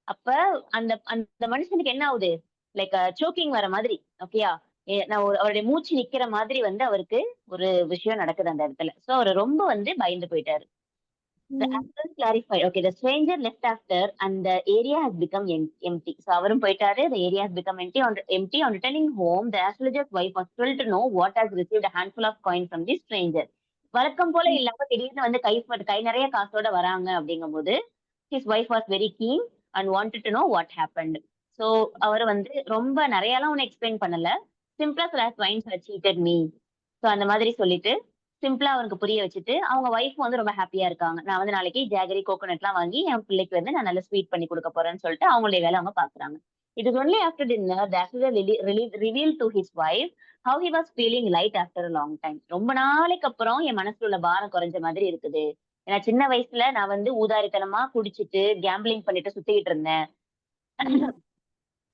அப்ப அந்த அந்த மனுஷனுக்கு என்ன ஆகுது, லைக் சோக்கிங் வர மாதிரி. ஓகேயா? நான் அவருடைய மூச்சு நிக்கிற மாதிரி வந்து அவருக்கு ஒரு விஷயம் நடக்குது அந்த இடத்துல. சோ அவரு ரொம்ப வந்து பயந்து போயிட்டாரு. The actor clarified, okay, the stranger left after and the area has become empty. So அவரும் போயிட்டாரு, the area has become empty. On returning home, the astrologer's wife was thrilled to know what has received a handful of coin from the stranger. வழக்கம் போல இல்லாம திடீர்னு வந்து கை நிறைய காசோட வராங்க அப்படிங்கும்போது, his wife was very keen and wanted to know what happened. So அவர் வந்து ரொம்ப நிறையலாம் ஒன்னும் எக்ஸ்பிளைன் பண்ணல. சிம்பிளா coins had cheated me. So அந்த மாதிரி சொல்லிட்டு சிம்பிளா அவனுக்கு புரிய வச்சுட்டு அவங்க ஒய்ஃப் வந்து ரொம்ப ஹாப்பியா இருக்காங்க. நான் வந்து நாளைக்கு ஜாகரி கோகோனட் எல்லாம் வாங்கி என் பிள்ளைக்கு வந்து நான் நல்ல ஸ்வீட் பண்ணி கொடுக்க போறேன்னு சொல்லிட்டு அவங்களுடைய வேலை அவங்க பாக்குறாங்க. It is only after dinner that he revealed to his wife how he was feeling light after a long time. ரொம்ப நாளைக்கு அப்புறம் என் மனசுல உள்ள பாரம் குறைஞ்ச மாதிரி இருக்குது. ஏன்னா சின்ன வயசுல நான் வந்து ஊதாரித்தனமா குடிச்சிட்டு கேம்பிளிங் பண்ணிட்டு சுத்திக்கிட்டு இருந்தேன்.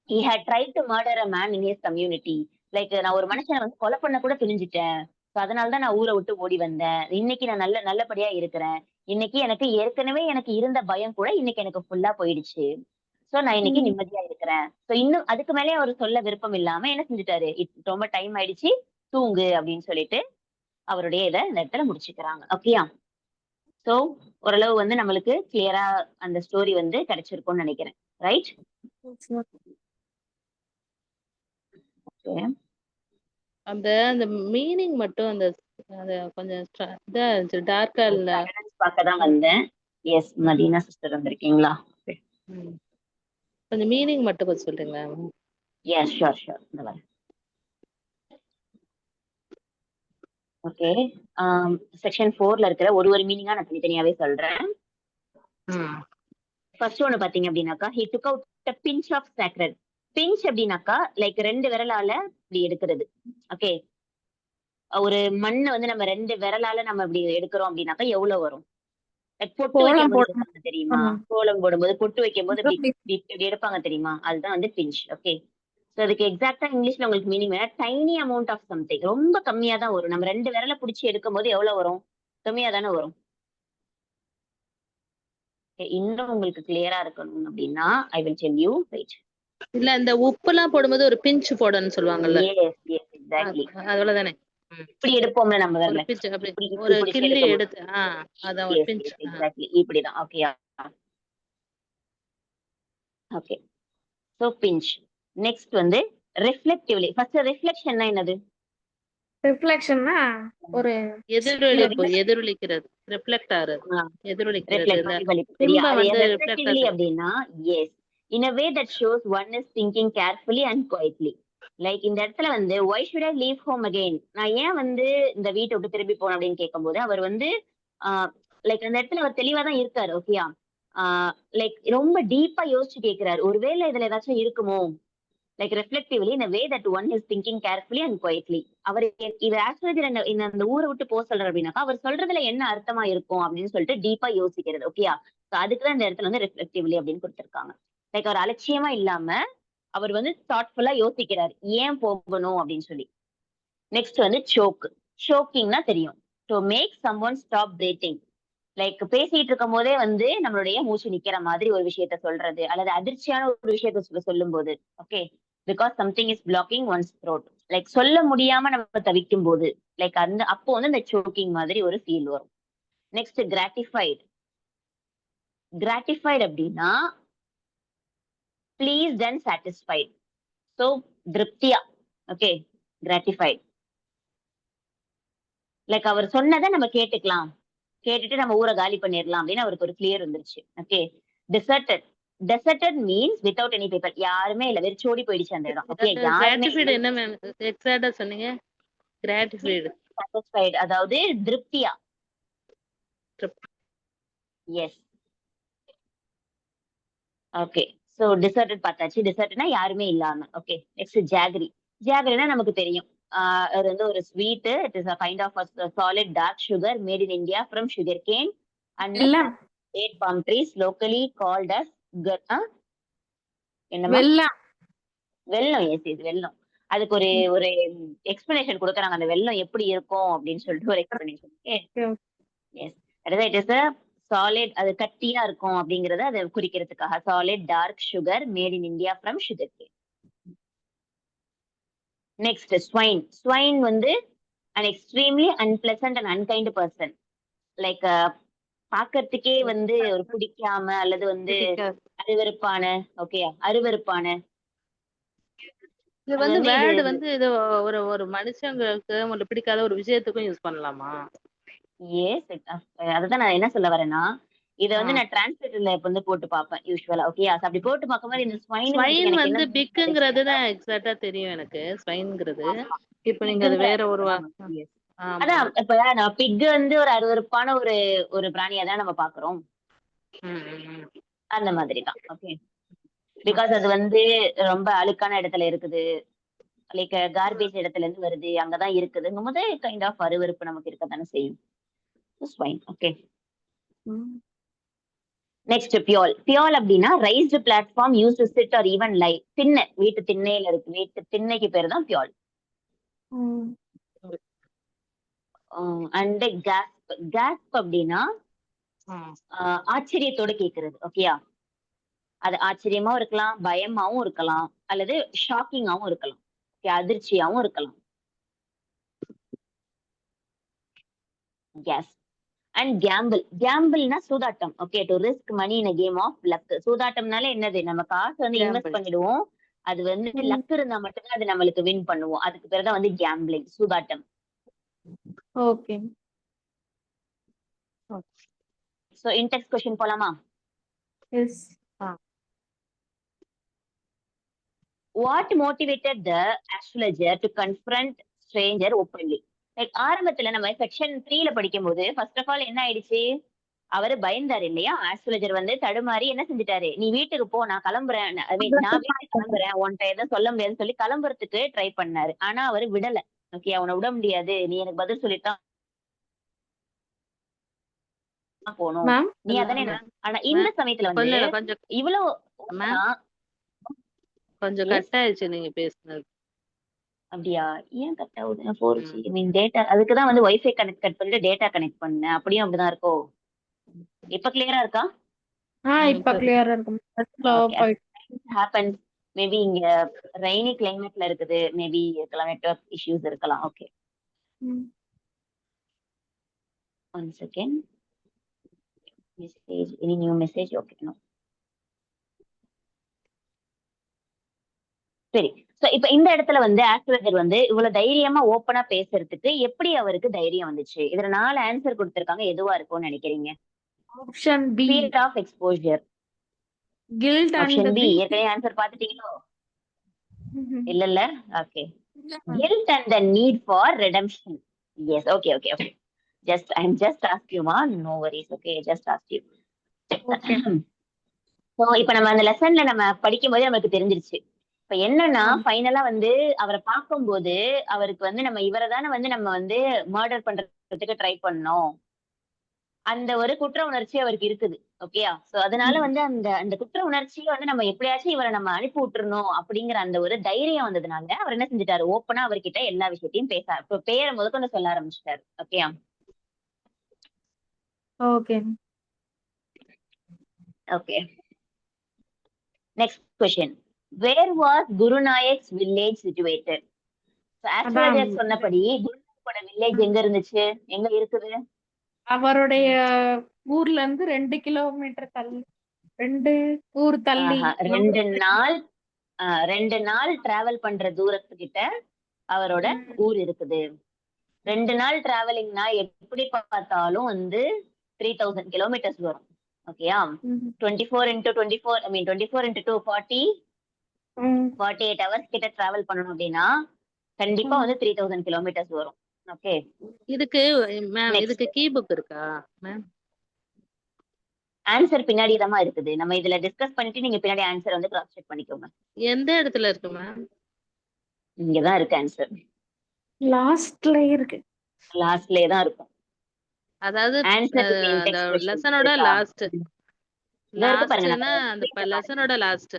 He had tried to murder a man in his community. Like நான் ஒரு மனுஷனை வந்து கொலை பண்ண கூட துணிஞ்சிட்டேன். அதனாலதான் நான் ஊரை விட்டு ஓடி வந்தேன். இன்னைக்கு நான் நல்லபடியா இருக்கிறேன். இன்னைக்கு எனக்கு ஏற்கனவே எனக்கு இருந்த பயம் கூட இன்னைக்கு எனக்கு ஃபுல்லா போயிடுச்சு. சோ நான் இன்னைக்கு நிம்மதியா இருக்கிறேன். சோ இன்னும் அதுக்கு மேலே அவர் சொல்ல விருப்பம் இல்லாம என்ன செஞ்சுட்டாரு, ரொம்ப டைம் ஆயிடுச்சு, தூங்கு அப்படின்னு சொல்லிட்டு அவருடைய இதை இந்த இடத்துல முடிச்சுக்கிறாங்க. ஓகேயா? சோ ஓரளவு வந்து நம்மளுக்கு கிளியரா அந்த ஸ்டோரி வந்து கிடைச்சிருக்கும்னு நினைக்கிறேன். ரைட்? ஓகே.
அந்த அந்த மீனிங் மட்டும் அந்த கொஞ்சம் இதா இருந்துச்சு, டார்க்கா இல்ல.
பார்க்கதான் வந்தேன். எஸ், மதீனா சிஸ்டர் வந்திருக்கீங்களா?
கொஞ்சம் மீனிங் மட்டும் கொஞ்சம் சொல்றீங்களா?
Yes, sure sure. இந்த வரேன். ஓகே. செக்ஷன் 4ல இருக்கிற ஒரு மீனிங்கா நான் தனித்தனியாவே சொல்றேன். ஃபர்ஸ்ட் ஒன்னு பாத்தீங்க அப்படின்னாக்கா, he took out a pinch of sacred. Pinch அப்படின்னாக்கா லைக் 2 விரலால இப்படி எடுக்கிறது. ஓகே. ஒரு மண்ணை வந்து நம்ம 2 விரலால நம்ம இப்படி எடுக்கிறோம் அப்படின்னாக்கா எவ்வளவு வரும்? பொட்டு வைக்கும்போது தெரியுமா? கோலம் போடும்போது பொட்டு வைக்கும் போது இப்படி எடுப்பாங்க தெரியுமா? அதுதான் வந்து பிஞ்ச். ஓகே. சோ அதுக்கு எக்ஸாக்டா இங்கிலீஷ்ல உங்களுக்கு மீனிங் வேணா, டைனி அமௌண்ட் ஆஃப் சம்திங். ரொம்ப கம்மியா தான் வரும். நம்ம 2 விரல பிடிச்சி எடுக்கும் போது எவ்வளவு வரும்? கம்மியா தானே வரும். இன்னும் உங்களுக்கு கிளியரா இருக்கணும் அப்படின்னா I will tell you. Right.
இல்ல இந்த உப்பு எல்லாம் போடும்போது ஒரு பிஞ்ச் போடணும்னு சொல்லுவாங்கல்ல. அவ்வளவுதானே.
இப்படி எடுப்போம்ல நம்ம வரல,
ஒரு கிள்ளி எடுத்து அதான் ஒரு பிஞ்ச்.
எக்ஸாக்ட்லி இப்படிதான். ஓகேயா? ஓகே. So pinch. நெக்ஸ்ட் வந்து ரிஃப்ளெக்டிவ்லி. ஃபர்ஸ்ட் ரிஃப்ளெக்ஷன்னா என்னது?
ரிஃப்ளெக்ஷன்னா ஒரு
எதிரொலிக்கிறது, ரிஃப்ளெக்ட் ஆறது, எதிரொலிக்கிறது.
ரிஃப்ளெக்டிவ்லி அப்படின்னா S, in a way that shows one is thinking carefully and quietly. Like இந்த இடத்துல வந்து why should I leave home again? நான் ஏன் வந்து இந்த வீட்டை விட்டு திரும்பி போனேன் அப்படின்னு கேட்கும்போது அவர் வந்து லைக் அந்த இடத்துல அவர் தெளிவா தான் இருக்காரு. ஓகேயா? லைக் ரொம்ப டீப்பா யோசிச்சு கேட்கிறாரு, ஒருவேளை இதுல ஏதாச்சும் இருக்குமோ. Like reflectively in a way that one is thinking carefully and quietly. அவர் இவர் ஆஸ்ட்ரோலஜர் இந்த ஊரை விட்டு போக சொல்றாரு அப்படின்னாக்கா அவர் சொல்றதுல என்ன அர்த்தமா இருக்கும் அப்படின்னு சொல்லிட்டு டீப்பா யோசிக்கிறது. ஓகேயா? அதுக்குதான் இந்த இடத்துல வந்து ரெஃப்ளெக்டிவ்லி அப்படின்னு கொடுத்திருக்காங்க. லைக் அவர் அலட்சியமா இல்லாம அவர் வந்து தாட்ஃபுல்லா யோசிக்கிறார் ஏன் போகணும் அப்படின்னு சொல்லி. நெக்ஸ்ட் வந்து சோக். ஷோக்கிங்னா தெரியும், to make someone stop breathing. Like பேசிட்டு இருக்கும் போதே வந்து நம்மளுடைய மூச்சு நிக்கிற மாதிரி ஒரு விஷயத்த சொல்றது, அல்லது அதிர்ச்சியான ஒரு விஷயத்த சொல்லும் போது. Okay. Because something is blocking once throat. Like சொல்ல முடியாம நம்ம தவிக்கும் போது லைக் அப்போ வந்து இந்த சோக்கிங் மாதிரி ஒரு ஃபீல் வரும். நெக்ஸ்ட் கிராட்டிஃபைட். கிராட்டிஃபைட் அப்படின்னா pleased and satisfied. So திருப்தியா. ஓகே. கிராட்டிஃபைட். லைக் அவர் சொன்னதை நம்ம கேட்டுக்கலாம், கேட்டுட்டு நம்ம ஊரை காலி பண்ணிடலாம் அப்படின்னு அவருக்கு ஒரு கிளியர் வந்துருச்சு. Okay. deserted. deserted means without any people. யாருமே இல்ல, வெறிச்சோடி போயிடுச்சு அந்த இடம். ஓகே.
கிராட்டிஃபைட் என்ன எக்ஸாக்ட்டா சொன்னீங்க? கிராட்டிஃபைட்
satisfied அதாவது திருப்தியா. எஸ். ஓகே. சோ டிசர்டட் பார்த்தாச்சு. டிசர்டட்னா யாருமே இல்லாம. ஓகே. Next jaggery. ஜாகரினா நமக்கு தெரியும். அது வந்து ஒரு sweet. It is a kind of a solid dark sugar made in India from sugarcane and
வெல்லம்.
date palm trees locally called as என்னமா?
வெல்லம்.
வெல்லம். எஸ் இது வெல்லம். அதுக்கு ஒரு ஒரு எக்ஸ்பிளனேஷன் கொடுக்குறாங்க. அந்த வெல்லம் எப்படி இருக்கும் அப்படின்னு சொல்லிட்டு ஒரு எக்ஸ்பிளனேஷன். எஸ். அதாவது இட் இஸ் a சாலிட், அது கட்டியா இருக்கும் அப்படிங்கறத அதை குறிக்கிறதுக்காக. Solid dark sugar made in India from sugar cane. Next swine. Swine வந்து an extremely unpleasant and unkind person. Like பாக்கறதுக்கே வந்து ஒரு பிடிக்காம அல்லது வந்து அருவருப்பான. ஓகே, அருவருப்பான.
இது வந்து வேர்டு வந்து இது ஒரு ஒரு மனுஷங்களுக்கு ஒரு பிடிக்காத ஒரு விஷயத்துக்கும் யூஸ் பண்ணலாமா?
எஸ். அதுதான் நான் என்ன சொல்ல வரேன்னா, இத வந்து நான் டிரான்ஸ்லேட்டர்ல வந்து போட்டு பார்ப்பேன் யூசுவலா. ஓகே, அப்படி போட்டு பார்க்கும்போது இந்த
ஸ்வைன் வந்து பிக்குங்கிறது தான் எக்ஸாக்ட்டா தெரியும் எனக்கு. ஸ்வைன்ங்கிறது இப்ப நீங்க அது வேற ஒரு
அதான் இப்ப நான் பிக் வந்து ஒரு அருவருப்பான ஒரு ஒரு பிராணியா தான் நம்ம பாக்குறோம். அந்த மாதிரி தான். ஓகே, பிகாஸ் அது வந்து ரொம்ப அழுக்கான இடத்துல இருக்குது. லைக் கார்பேஜ் இடத்துல இருந்து வருது, அங்கதான் இருக்குதுங்கும் போது கைண்ட் ஆஃப் அருவருப்பு நமக்கு இருக்கத்தானே செய்யும். Swine. Okay. Next pyol. Pyol அப்படின்னா raised platform used to sit or even lie. திண்ணை, வீட்டு திண்ணையில இருக்கு. வீட்டு திண்ணைக்கு பேரு தான் பியோல். அண்ட் கேஸ்ப். கேஸ்ப் அப்படின்னா ஆச்சரியத்தோட கேக்குறது. ஓகேயா, அது ஆச்சரியமாவும் இருக்கலாம், பயமாவும் இருக்கலாம், அல்லது ஷாக்கிங்காவும் இருக்கலாம். ஓகே, அதிர்ச்சியாவும் இருக்கலாம். கேஸ். And gamble. கேம்பிள்னா சூதாட்டம். Okay, to risk money in a game of luck. சூதாட்டம்னால என்னது, நம்ம காசு வந்து இன்வெஸ்ட் பண்ணிடுவோம். அது வந்து லக் இருந்தா மட்டும்தான் அது நம்மளுக்கு வின் பண்ணுவோம். அதுக்கு பேர் தான் வந்து கேம்பிளிங், சூதாட்டம்.
ஓகே.
சோ இன்டெக்ஸ்ட் क्वेश्चन போலாமா?
Yes.
What motivated the astrologer to confront stranger openly? Like ஆரம்பத்துல நம்ம செக்ஷன் 3ல படிக்கும்போது ஃபர்ஸ்ட் ஆஃப் ஆல் என்ன ஆயிடுச்சு, அவரு பயந்தாரு இல்லையா? ஆஸ்ட்ரோலஜர் வந்து தடுமாறி என்ன செஞ்சுட்டாரு, நீ வீட்டுக்கு போ, நான் கிளம்புறேன், நான் வீட்டுக்கு கிளம்புறேன், உன்கிட்ட எதுவும் சொல்ல முடியாதுன்னு சொல்லி கிளம்புறதுக்கு ட்ரை பண்ணாரு. ஆனா அவரு விடல. ஓகே, அவனை விட முடியாது, நீ எனக்கு பதில் சொல்லித்தான் போகணும், நீ அதானே. ஆனா இந்த சமயத்துல வந்து இவ்வளவு
கொஞ்சம் கட் ஆயிடுச்சு நீங்க பேசுனது.
அப்படியா? ஏன் கட் ஆகுது? 4G மீன் டேட்டா, அதுக்குதான் வந்து வைஃபை கனெக்ட் கட் பண்ணிட்டு டேட்டா கனெக்ட் பண்ணேன். அப்படியும் அப்படிதான் இருக்கோ? இப்ப கிளியரா இருக்கா?
இப்ப கிளியரா இருக்கு.
ஹேப்பன்ஸ். மேபி இங்க ரெய்னி கிளைமேட்ல இருக்குது, மேபி இருக்கலாம், நெட்வொர்க் இஷ்யூஸ் இருக்கலாம். Okay, one second. Message, any new message? Okay, no. சரி. சோ இப்ப இந்த இடத்துல வந்து ஆஸ்ட்ரோலஜர் வந்து இவ்வளவு தைரியமா ஓப்பனா பேசுறதுக்கு எப்படி அவருக்கு தைரியம் வந்துச்சு? இதுல 4 ஆன்சர் கொடுத்திருக்காங்க. எதுவா இருக்கும்னு நினைக்கிறீங்க?
Option B,
field of exposure.
Guilt
option
and
B. ஏற்கனவே ஆன்சர் பாத்துட்டீங்களோ? இல்ல. Okay, guilt and the need for redemption. Yes. Okay. I'm just ask you, ma. No worries. Okay, just ask you.
Okay.
So இப்ப நம்ம அந்த லெசன்ல நம்ம படிக்கும் போதே நமக்கு தெரிஞ்சிருச்சு. இப்ப என்னன்னா ஃபைனலா வந்து அவரை பார்க்கும்போது அவருக்கு வந்து நம்ம இவரை தானே வந்து நம்ம வந்து மர்டர் பண்றதுக்கு ட்ரை பண்ணோம், அந்த ஒரு குற்ற உணர்ச்சி அவருக்கு இருக்குது. ஓகேயா? சோ அதனால வந்து அந்த அந்த குற்ற உணர்ச்சியை வந்து நம்ம எப்படியாச்சும் இவரை நம்ம அனுப்பி விட்டுறணும் அப்படிங்கிற அந்த ஒரு தைரியம் வந்ததுனால அவர் என்ன செஞ்சுட்டாரு, ஓப்பனா அவர்கிட்ட எல்லா விஷயத்தையும் இப்ப பேரை முதற்கொண்டு சொல்ல ஆரம்பிச்சிட்டாரு. ஓகேயா? Okay. Next question. Where was Guru Nayak's village situated? ஆஸ்ட்ரோலஜர் சொன்னபடி குருநாயக்கோட வில்லேஜ் எங்க இருந்துச்சு, எங்க இருக்குது?
அவருடைய ஊர்ல இருந்து 2 கிலோமீட்டர் தள்ளி, 2 ஊர் தள்ளி.
2 நாள் டிராவல் பண்ற தூரத்துக்கிட்ட அவரோட ஊர் இருக்குது. 2 நாள் டிராவலிங்னா எப்படி பார்த்தாலும் வந்து 3000 கிலோமீட்டர்ஸ் வரும். ஓகேயா? 24 into 24, I mean 24 into 2 40, 48 hours கிட்ட டிராவல் பண்ணணும் அப்படின்னா கண்டிப்பா வந்து 3000 கிலோமீட்டர்ஸ் வரும். ஓகே,
இதுக்கு மேம்
நெக்ஸ்ட்
இதுக்கு கீ புக் இருக்கா மேம்?
ஆன்சர் பின்னாடி தான் இருக்குது. நம்ம இதுல டிஸ்கஸ் பண்ணிட்டு நீங்க பின்னாடி ஆன்சர் வந்து கிராஸ் செக் பண்ணிக்கோங்க.
எந்த இடத்துல இருக்கு மேம்?
இங்கதான் இருக்கு ஆன்சர்.
லாஸ்ட்ல இருக்கு.
லாஸ்ட்லயே தான் இருக்கும்.
அதாவது
ஆன்சர் இன்
அந்த
டெக்ஸ்ட் கொஸ்டின்
லெசனோட
இருக்கா?
லாஸ்ட்.
இதோ இருக்கு பாருங்க.
லாஸ்ட்னா
நம்ம
அந்த
screenல
லெசனோட லாஸ்ட்.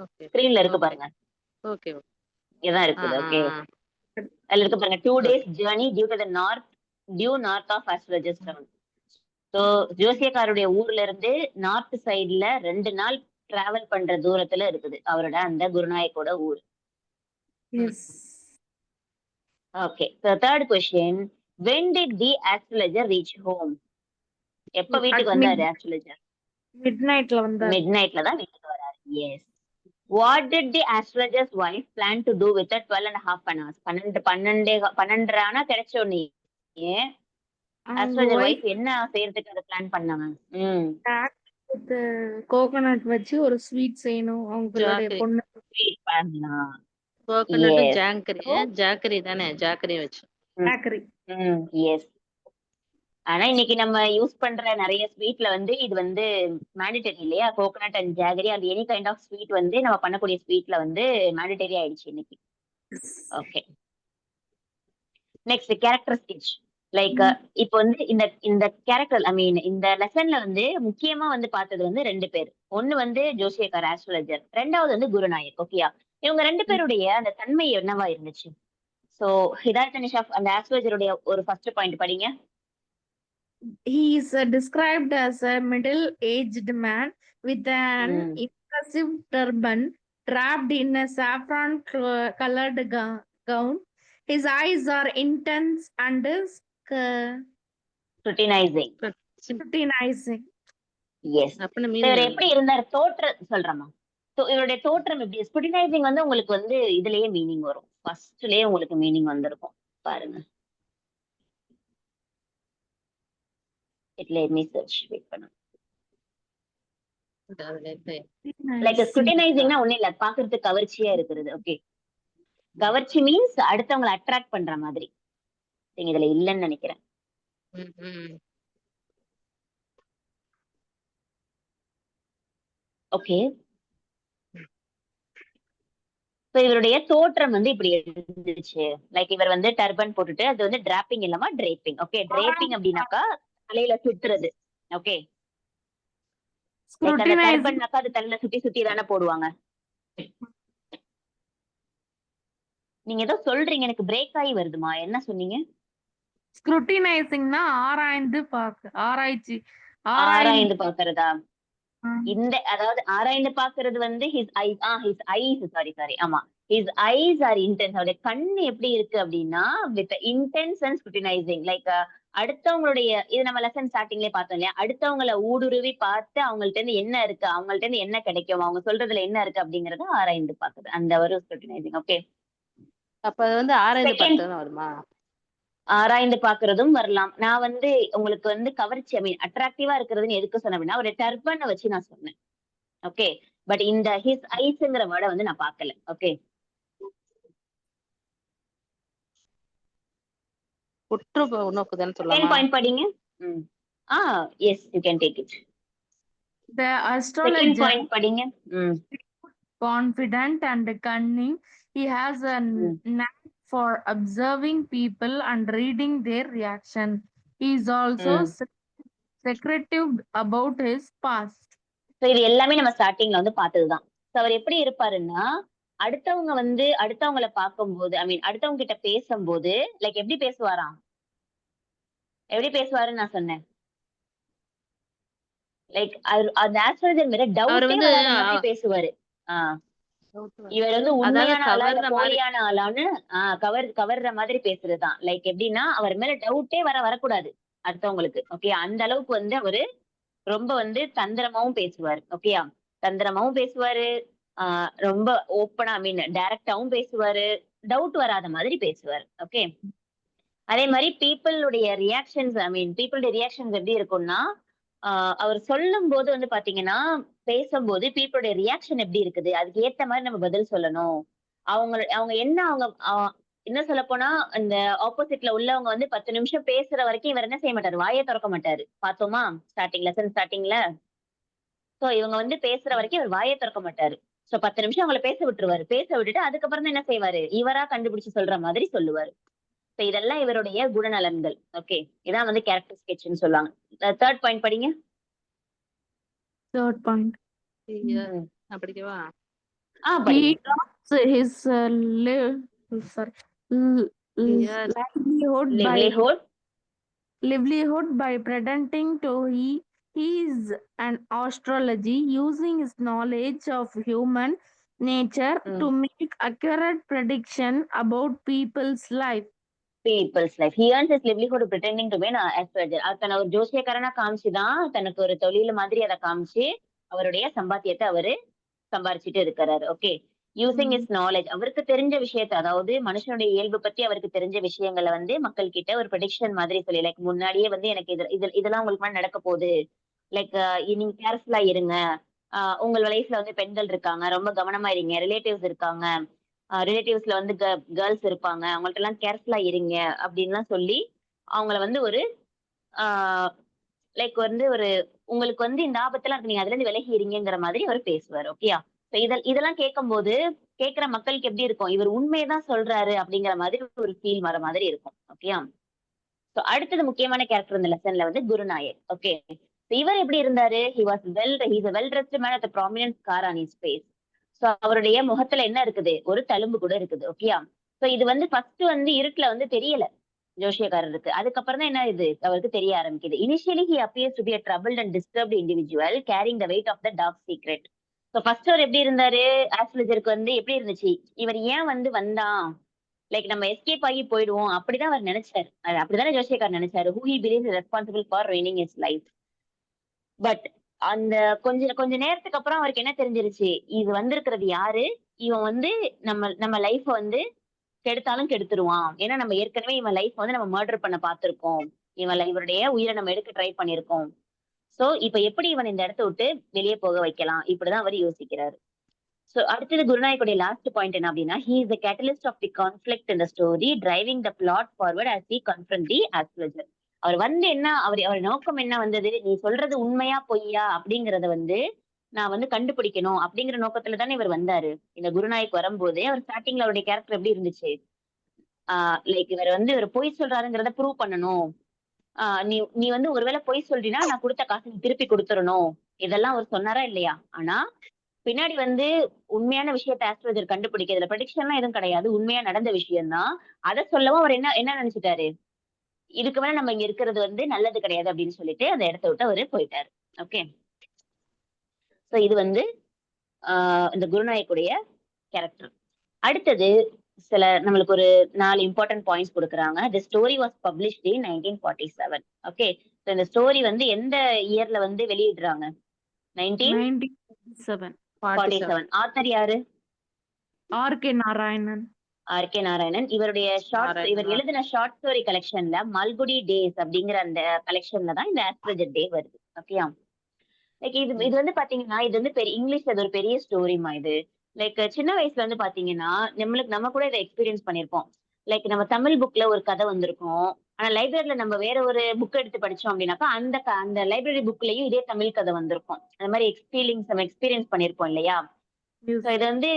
ஓகே
ஸ்கிரீன்ல இருக்கு
ஓகே
பாருங்க.
ஓகே.
இங்கதான்
ஆ
இருக்குது.
ஆ
ஓகே,
ஆ
அதுல இருக்கு பாருங்க. 2
okay.
days journey due to the north of Astrologers town. So ஜோசியக்காருடைய ஊர்ல இருந்து நார்த் சைடுல 2 நாள் டிராவல் பண்ற தூரத்துல இருக்குது அவரோட அந்த குருநாயக்கோட ஊர்.
Yes.
Okay, so third question, when did the astrologer reach home? எப்ப வீட்டுக்கு வந்தாரு ஆஸ்ட்ராலஜர்?
மிட் நைட்ல வந்தாரு.
மிட் நைட்ல தான் வீட்டுக்கு வராரு. S. What did the astrologer's wife plan to do with the 12.5 hours? 12 ஆனா கிடைச்ச உடனே
அவங்க
ஆஸ்ட்ராலஜர்
ஒய்ஃப்
வைஃப் என்ன செய்யறதுக்கு அதை பிளான் பண்ணாங்க?
கோகோனட் வச்சு ஒரு ஸ்வீட் செய்யணும் அவங்களுடைய
ஜாக்கரி.
பொண்ணு.
ஸ்வீட் பண்ணலாம்.
கோகனட்டும்
எஸ்.
ஜாக்கரி தானே, ஜாக்கரி வச்சு.
பேக்கரி.
எஸ். ஆனா இன்னைக்கு நம்ம யூஸ் பண்ற நிறைய ஸ்வீட்ல வந்து இது வந்து மேண்டிட்டரி இல்லையா? கோகனட் அண்ட் ஜாகரி அந்த எனி கைண்ட் ஆஃப் ஸ்வீட் வந்து நம்ம பண்ணக்கூடிய ஸ்வீட்ல வந்து மேண்டிட்டரி ஆயிடுச்சு இன்னைக்கு. Okay, next character sketch. Like இப்போ வந்து இந்த கேரக்டர் இந்த லெசன்ல வந்து முக்கியமா வந்து பார்த்தது வந்து 2 பேர். ஒண்ணு வந்து ஜோசியக்கார் ஆஸ்ட்ராலஜர், 2வது வந்து குருநாயக். ஓகேயா? இவங்க 2 பேருடைய அந்த தன்மை என்னவா இருந்துச்சு? சோ ஹிதாயத் நிஷா அந்த ஆஸ்ட்ராலஜருடைய ஒரு ஃபர்ஸ்ட் பாயிண்ட் படிங்க.
He is described as a middle-aged man with an impressive turban wrapped in a saffron colored gown. His eyes are intense and
scrutinizing.
scrutinizing.
Yes.
அப்பன
இவர்
மீனிங்
எப்படி இருந்தார்? தோற்றம் சொல்றமா? இவருடைய தோற்றம் எப்படி? ஸ்க்ரூட்டினைசிங் வந்து உங்களுக்கு வந்து இதுலயே மீனிங் வரும். ஃபர்ஸ்ட்லயே உங்களுக்கு மீனிங் வந்திருக்கும் பாருங்க. let me search. வெயிட் பண்ணுங்க. லைக் ஸ்க்ரூட்டினைசிங்னா ஒண்ணு இல்ல, பாக்குறதுக்கு கவர்ச்சியா இருக்கிறது. ஓகே, கவர்ச்சி மீன்ஸ் அடுத்தவங்களை அட்ராக்ட் பண்ற மாதிரி. நீங்க இதுல இல்லன்னு நினைக்கிறேன். ஓகே, இவருடைய தோற்றம் வந்து இப்படி இருந்துச்சு. லைக் இவர் வந்து டர்பன் போட்டுட்டு, அது வந்து டிராப்பிங் இல்லாம டிரேப்பிங். ஓகே, டிரேப்பிங் அப்படின்னாக்கா தலையில சுத்துறது. ஓகே, லைக் அந்த டர்பன்னாக்கா அது தலையில சுத்தி சுத்தி தானே போடுவாங்க. நீங்க ஏதோ சொல்றீங்க, எனக்கு பிரேக் ஆகி வருதுமா. என்ன சொன்னீங்க?
ஸ்க்ரூட்டினைசிங்னா ஆராய்ந்து ஆராய்ச்சி
ஆராய்ந்து பாக்குறதா? இந்த அதாவது ஆராய்ந்து பாக்குறது வந்து ஹிஸ் ஐஸ் சாரி ஆமா, ஹிஸ் ஐஸ் ஆர் இன்டென்ஸ். அவருடைய கண்ணு எப்படி இருக்கு அப்படின்னா with intense and scrutinising. Like அடுத்தவங்களுடைய, இது நம்ம லெசன் ஸ்டார்டிங்லயே பார்த்தோம் இல்லையா? அடுத்தவங்களை ஊடுருவி பார்த்து அவங்கள்ட்ட இருந்து என்ன இருக்கு, அவங்கள்ட்ட இருந்து என்ன கிடைக்கும், அவங்க சொல்றதுல என்ன இருக்கு அப்படிங்கறத ஆராய்ந்து பாக்குறது, அந்த ஒரு ஸ்க்ரூட்டினைசிங். ஓகே,
அப்ப அது வந்து ஆராய்ந்து பார்த்தது வருமா?
ஆராய்ந்து பாக்குறதும் வரலாம். நான் வந்து உங்களுக்கு வந்து கவர்ச்சி அட்ராக்டிவா இருக்கிறதுன்னு எதுக்கு சொன்னேன் அப்படின்னா ஒரு டர்பனை வச்சு நான் சொன்னேன். ஓகே, பட் இந்த ஹிஸ் ஐஸ்ங்கிற வேர்டை வந்து நான் பார்க்கல. ஓகே,
உற்று நோக்குதல்னு சொல்லலாமா?
பாயிண்ட் படிங்க. Yes, you can take it.
The astrologer
point படிங்க.
confident and cunning. He has a knack for observing people and reading their reaction. He is also secretive about his past.
So இது எல்லாமே நம்ம ஸ்டார்டிங்ல வந்து பார்த்ததுதான். அவர் எப்படி இருப்பாருன்னா அடுத்தவங்க வந்து அடுத்தவங்களை பார்க்கும்போது அடுத்தவங்க கிட்ட பேசும்போது லைக் எப்படி பேசுவாராம்? எப்படி பேசுவாருன்னு நான் சொன்னேன். லைக் அந்த ஆஸ்ட்ராலஜர் மேல டவுட்டே வராத மாதிரி பேசுவாரு. இவர் வந்து உண்மையான ஆளா இல்ல போலியான ஆளான்னு கவர்ற மாதிரி பேசுறதுதான். லைக் எப்படின்னா அவர் மேல டவுட்டே வரக்கூடாது அடுத்தவங்களுக்கு. ஓகே, அந்த அளவுக்கு வந்து அவரு ரொம்ப வந்து தந்திரமாவும் பேசுவாரு. ஓகேயா, தந்திரமாவும் பேசுவாரு, ரொம்ப ஓப்பனா டைரக்டாவும் பேசுவாரு, டவுட் வராத மாதிரி பேசுவாரு. ஓகே, அதே மாதிரி பீப்புளுடைய ரியாக்ஷன்ஸ் எப்படி இருக்கும்னா அவர் சொல்லும் போது வந்து பாத்தீங்கன்னா பேசும்போது பீப்புளுடைய ரியாக்ஷன் எப்படி இருக்குது அதுக்கு ஏத்த மாதிரி நம்ம பதில் சொல்லணும். அவங்க என்ன என்ன சொல்ல போனா இந்த ஆப்போசிட்ல உள்ளவங்க வந்து 10 நிமிஷம் பேசுற வரைக்கும் இவர் என்ன செய்ய மாட்டாரு, வாயே திறக்க மாட்டாரு. பார்த்தோமா லெசன் ஸ்டார்டிங்ல. சோ இவங்க வந்து பேசுற வரைக்கும் இவர் வாயே திறக்க மாட்டாரு. சோ 10 நிமிஷம் அவங்கள பேச விட்டுருவாரு. பேச விட்டுட்டு அதுக்கப்புறம் தான் என்ன செய்வாரு, இவரா கண்டுபிடிச்சு சொல்ற மாதிரி சொல்லுவாரு. சோ இதெல்லாம் இவருடைய குணநலன்கள். ஓகே, இதான் வந்து கேரக்டர் ஸ்கெட்ச்னு சொல்லுவாங்க. தேர்ட் பாயிண்ட் படிங்க.
Third point.
ம்.
நான் படிக்கவா?
He
படிங்க.
drops his
Clear.
livelihood
livelihood by pretending to he is an astrology, using his knowledge of human nature to make accurate prediction about people's life.
people's life. He earns his livelihood pretending to be an astrologer. தன்னை ஒரு ஜோசியக்காரனா காமிச்சுதான் தனக்கு ஒரு தொழில் மாதிரி அதை காமிச்சு அவருடைய சம்பாத்தியத்தை அவரு சம்பாரிச்சுட்டு இருக்கிறாரு. ஓகே, யூசிங் இஸ் நாலேஜ், அவருக்கு தெரிஞ்ச விஷயத்த, அதாவது மனுஷனுடைய இயல்பு பத்தி அவருக்கு தெரிஞ்ச விஷயங்களை வந்து மக்கள் கிட்ட ஒரு ப்ரெடிக்ஷன் மாதிரி சொல்லி, லைக் முன்னாடியே வந்து எனக்கு இதெல்லாம் உங்களுக்கு மாதிரி நடக்க போகுது, லைக் நீங்க கேர்ஃபுல்லா இருங்க, உங்க லைஃப்ல வந்து பெண்கள் இருக்காங்க, ரொம்ப கவனமா இருங்க, ரிலேட்டிவ்ஸ் இருக்காங்க, ரிலேட்டிவ்ஸ்ல வந்து கேர்ள்ஸ் இருப்பாங்க, அவங்கள்ட்ட எல்லாம் கேர்ஃபுல்லா இருங்க அப்படின்லாம் சொல்லி அவங்கள வந்து ஒரு லைக் வந்து ஒரு உங்களுக்கு வந்து இந்த ஆபத்தெல்லாம் இருக்கு, நீங்க அதுல இருந்து விலகி இருங்கிற மாதிரி அவர் பேசுவார். ஓகேயா? இதெல்லாம் கேட்கும்போது கேட்கிற மக்களுக்கு எப்படி இருக்கும், இவர் உண்மையதான் சொல்றாரு அப்படிங்கிற மாதிரி ஒரு ஃபீல் வர மாதிரி இருக்கும். ஓகேயா? சோ அடுத்தது முக்கியமான கேரக்டர் இந்த லெசன்ல வந்து குருநாயக். ஓகே, இவர் எப்படி இருந்தாரு, he's a well dressed man with a prominent scar on his face. So அவருடைய முகத்துல என்ன இருக்குது, ஒரு தழும்பு கூட இருக்குது. ஓகேயா? சோ இது வந்து ஃபர்ஸ்ட் வந்து இருட்டுல வந்து தெரியல ஜோஷியக்காரருக்கு, அதுக்கப்புறம் தான் என்ன இது அவருக்கு தெரிய ஆரம்பிக்குது. Initially he appears to be a troubled and disturbed individual carrying the weight of the dark secret. So first அவர் எப்படி இருந்தாரு, ஆஸ்ட்ராலஜருக்கு வந்து எப்படி இருந்துச்சு, இவர் ஏன் வந்து வந்தான், லைக் நம்ம எஸ்கேப் ஆகி போயிடுவோம் அப்படிதான் அவர் நினைச்சாரு. அப்படிதானே ஜோசியக்கார் நினைச்சாரு. who he believes is responsible for ruining his life. But அந்த கொஞ்ச நேரத்துக்கு அப்புறம் அவருக்கு என்ன தெரிஞ்சிருச்சு, இது வந்திருக்கிறது யாரு, இவன் வந்து நம்ம லைஃப வந்து கெடுத்தாலும் கெடுத்துருவான். ஏன்னா நம்ம ஏற்கனவே இவன் லைஃப் வந்து நம்ம மர்டர் பண்ண பார்த்திருக்கோம், இவருடைய உயிரை நம்ம எடுக்க ட்ரை பண்ணிருக்கோம். சோ இப்ப எப்படி இவன் இந்த இடத்த விட்டு வெளியே போக வைக்கலாம், இப்படிதான் அவர் யோசிக்கிறாரு. சோ அடுத்தது குருநாயக்குடைய லாஸ்ட் பாயிண்ட் என்ன அப்படின்னா, he is the catalyst of the conflict in the story, driving the plot forward as he confront the astrologer. அவர் வந்து என்ன, அவர் நோக்கம் என்ன வந்தது, நீ சொல்றது உண்மையா பொய்யா அப்படிங்கறத வந்து நான் வந்து கண்டுபிடிக்கணும் அப்படிங்கிற நோக்கத்துல தானே இவர் வந்தாரு. இந்த குருநாயக் வரும்போதே அவர் ஸ்டார்டிங்ல அவருடைய கேரக்டர் எப்படி இருந்துச்சு, லைக் இவர் வந்து இவர் பொய் சொல்றாருங்கிறத ப்ரூவ் பண்ணணும், நீ வந்து ஒருவேளை பொய் சொல்றீன்னா நான் கொடுத்த காசு நீ திருப்பி கொடுத்துடணும், இதெல்லாம் அவர் சொன்னாரா இல்லையா? ஆனா பின்னாடி வந்து உண்மையான விஷயத்தை ஆஸ்ட்ராலஜர் கண்டுபிடிக்கிறதுல ப்ரெடிக்ஷன்லாம் எதுவும் கிடையாது, உண்மையா நடந்த விஷயம் தான். அதை சொல்லவும் அவர் என்ன என்ன நினைச்சிட்டாரு, இதுக்கு மேல நம்ம இங்க இருக்கிறது வந்து நல்லது கிடையாது அப்படின்னு சொல்லிட்டு அந்த இடத்த விட்டு அவரு போயிட்டாரு. ஓகே, சோ இது வந்து இந்த குருநாயக்குடைய கேரக்டர். அடுத்தது சில நம்மளுக்கு ஒரு 4 இம்பார்ட்டன்ட் பாயிண்ட்ஸ் கொடுக்குறாங்க. The story was published in 1947. Okay, so இந்த ஸ்டோரி வந்து எந்த இயர்ல வந்து வெளியிடுறாங்க, 1947. ஆத்தர் யாரு,
R.K. நாராயணன்.
R.K. நாராயணன். இவர் எழுதின ஷார்ட் ஸ்டோரி கலெக்ஷன்ல மல்குடி டேஸ் அப்படிங்கிற அந்த கலெக்ஷன்ல தான் இந்த ஆஸ்ட்ராலஜர் டே வருது. ஓகேயா? லைக் இது வந்து பாத்தீங்கன்னா இது வந்து இங்கிலீஷ்ல இது ஒரு பெரிய ஸ்டோரிமா. இது லைக் சின்ன வயசுல வந்து பாத்தீங்கன்னா நம்ம கூட இதை எக்ஸ்பீரியன்ஸ் பண்ணிருப்போம். லைக் நம்ம தமிழ் புக்ல ஒரு கதை வந்திருக்கும், ஆனா லைப்ரரியில நம்ம வேற ஒரு புக் எடுத்து படிச்சோம் அப்படின்னாக்கா அந்த லைப்ரரி புக்லயும் இதே தமிழ் கதை வந்திருக்கும். அந்த மாதிரி நம்ம எக்ஸ்பீரியன்ஸ் பண்ணிருப்போம் இல்லையா? சோ இது வந்து